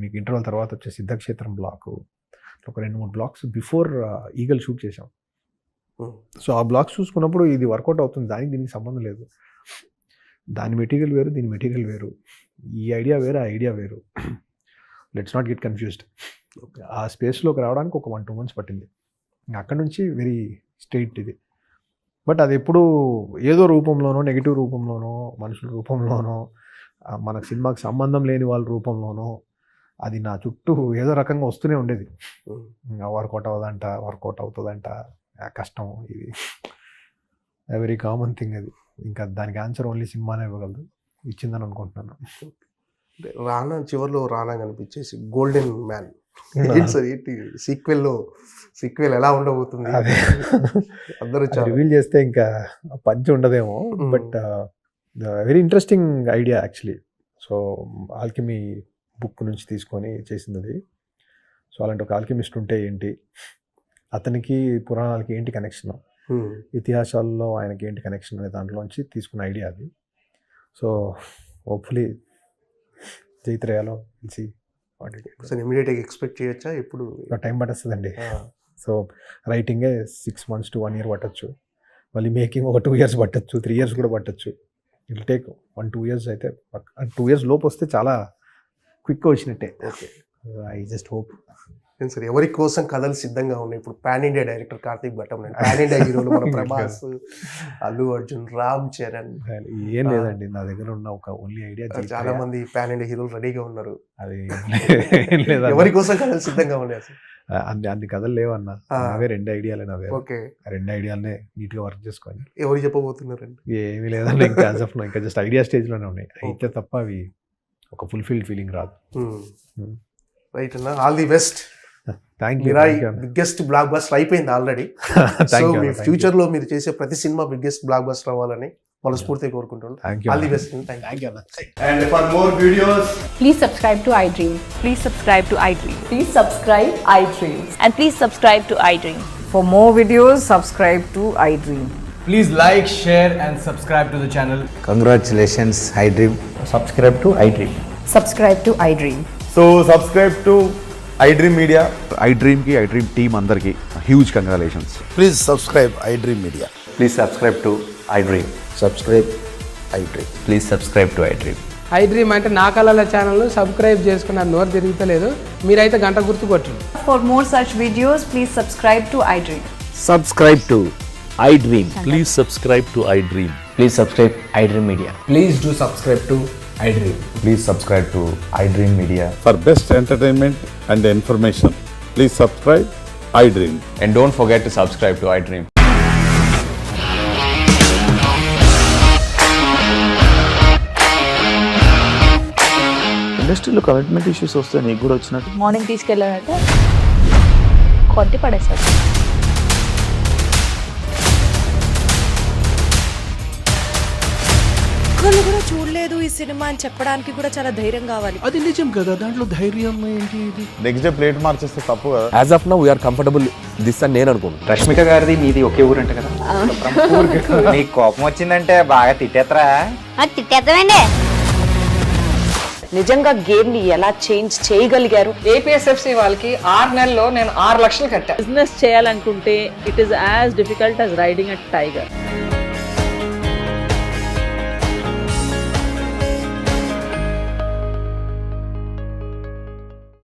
మీకు ఇంటర్వల్ తర్వాత వచ్చే సిద్ధక్షేత్రం బ్లాక్, ఒక 2-3 blocks బిఫోర్ ఈగల్ షూట్ చేసాం. సో ఆ బ్లాక్స్ చూసుకున్నప్పుడు ఇది వర్కౌట్ అవుతుంది, దానికి దీనికి సంబంధం లేదు. దాని మెటీరియల్ వేరు, దీని మెటీరియల్ వేరు, ఈ ఐడియా వేరు, ఆ ఐడియా వేరు. Let's not get confused. ఆ స్పేస్లోకి రావడానికి ఒక 1-2 months పట్టింది. అక్కడ నుంచి వెరీ స్ట్రైట్ ఇది. బట్ అది ఎప్పుడు ఏదో రూపంలోనో, నెగిటివ్ రూపంలోనో, మనుషుల రూపంలోనో, మన సినిమాకి సంబంధం లేని వాళ్ళ రూపంలోనో అది నా చుట్టూ ఏదో రకంగా వస్తూనే ఉండేది. వర్కౌట్ అవ్వదంట, వర్కౌట్ అవుతుందంట, కష్టం, ఇది వెరీ కామన్ థింగ్. అది ఇంకా దానికి ఆన్సర్ ఓన్లీ సినిమానే ఇవ్వగలదు, ఇచ్చిందని అనుకుంటున్నాను. రానా చివరిలో రానా కనిపించేసి గోల్డెన్ మ్యాన్ సార్, ఏంటి సీక్వెల్ ఎలా ఉండబోతుంది? అదే అందరూ రివీల్ చేస్తే ఇంకా పంచి ఉండదేమో, but very interesting idea actually. So Alchemy book నుంచి తీసుకొని చేసింది. సో అలాంటి ఒక ఆల్కెమిస్ట్ ఉంటే ఏంటి, అతనికి పురాణాలకి ఏంటి కనెక్షన్, ఇతిహాసాల్లో ఆయనకి ఏంటి కనెక్షన్ అనే దాంట్లోంచి తీసుకున్న ఐడియా అది. సో హోప్ఫుల్లీ జైత్రయాలో తెలిసి ఇమీడియట్గా ఎక్స్పెక్ట్ చేయొచ్చా? ఇప్పుడు టైం పట్టేస్తుందండి. సో రైటింగే 6 months to 1 year పట్టచ్చు, మళ్ళీ మేకింగ్ ఒక 2 years పట్టచ్చు, 3 years కూడా పట్టచ్చు. ఇట్ టేక్ 1-2 years అయితే, 2 years లోపు వస్తే చాలా క్విక్గా వచ్చినట్టే. Okay, I just hope. Sir ఎవరి కోసం కథలు సిద్ధంగా ఉన్నాయి? ఇప్పుడు pan India director Karthik Bhattam, pan India హీరోలు మన ప్రభాస్, అల్లు అర్జున్, రామ్ చరణ్. ఏం లేదండి, నా దగ్గర ఉన్న ఒక ఓన్లీ ఐడియా. చాలా మంది పాన్ ఇండియా హీరోలు రెడీగా ఉన్నారు. అది ఎవరి కోసం కథలు సిద్ధంగా ఉన్నాయి అసలు? అన్ని కథలు లేవన్నా, అవే 2 ఐడియాలే నావే. ఓకే, 2 ఐడియాలనే నీట్గా వర్క్ చేసుకోండి. ఎవరు చెప్పబోతున్నారండి? ఏమీ లేదండి, ఇంకా యాజ్ ఆఫ్ నౌ ఇంకా జస్ట్ ఐడియా స్టేజ్లోనే ఉన్నాయి. అయితే తప్ప అవి ఒక ఫుల్ఫిల్డ్ ఫీలింగ్ రాదు. రైట్ అన్న, all the best. Thank you. Biggest block buster అయిపోయింది ఆల్రెడీ. సో మీ ఫ్యూచర్ లో మీరు చేసే ప్రతి సినిమా బిగ్గెస్ట్ బ్లాక్ బస్టర్ అవ్వాలని మనస్ఫూర్తిగా కోరుకుంటున్నాను. All the best. Thank you. And for more videos, please subscribe to iDream. Please subscribe to iDream. Please subscribe iDream. And please subscribe to iDream. For more videos, subscribe to iDream. please like, share and subscribe to the channel. Congratulations, iDream. Subscribe to iDream. Subscribe to iDream. So subscribe to iDream Media. iDream team అందరికి huge congratulations. Please subscribe iDream Media. Please subscribe to iDream. Subscribe iDream. Please subscribe to iDream. iDream అంటే నా కళల channel subscribe చేసుకున్న నోరు తిరుగుతలేదు, మీరైతే గంట గుర్తు కొట్టండి. For more such videos, please subscribe to iDream. Subscribe to iDream. Please subscribe to iDream. Please subscribe iDream Media. Please do subscribe to iDream. Please subscribe to iDream Media. For best entertainment and information, please subscribe iDream. And don't forget to subscribe to iDream. ఇండస్ట్రీలో commitment issues వస్తే నీకు కూడా వచ్చినట్టు morning తీసుకెళ్ళాలంటే కొట్టి పడేసాడు. ఒక్కళ్ళు కూడా చూడలేదు ఈ సినిమా అని చెప్పడానికి కూడా చాలా ధైర్యం కావాలి. అది నిజం కదా, దాంట్లో ధైర్యం ఏంటి? ఇది నెక్స్ట్ డే ప్లేట్ మార్చేస్తే తప్పు కదా. As of now, we are comfortable this అని నేను అనుకుంటున్నాను. రష్మిక గారిది మీది ఒకే ఊరంట కదా. నీకు కోపం వచ్చిందంటే బాగా తిట్టేత్తరా? తిట్టేద్దామండి. నిజంగా గేమ్ ని ఎలా చేంజ్ చేయగలిగారు? ఏపీఎస్ఎఫ్సి వాళ్ళకి 6 నెలల్లో నేను 6 లక్షలు కట్టా. బిజినెస్ చేయాలనుకుంటే it is as difficult as riding a tiger.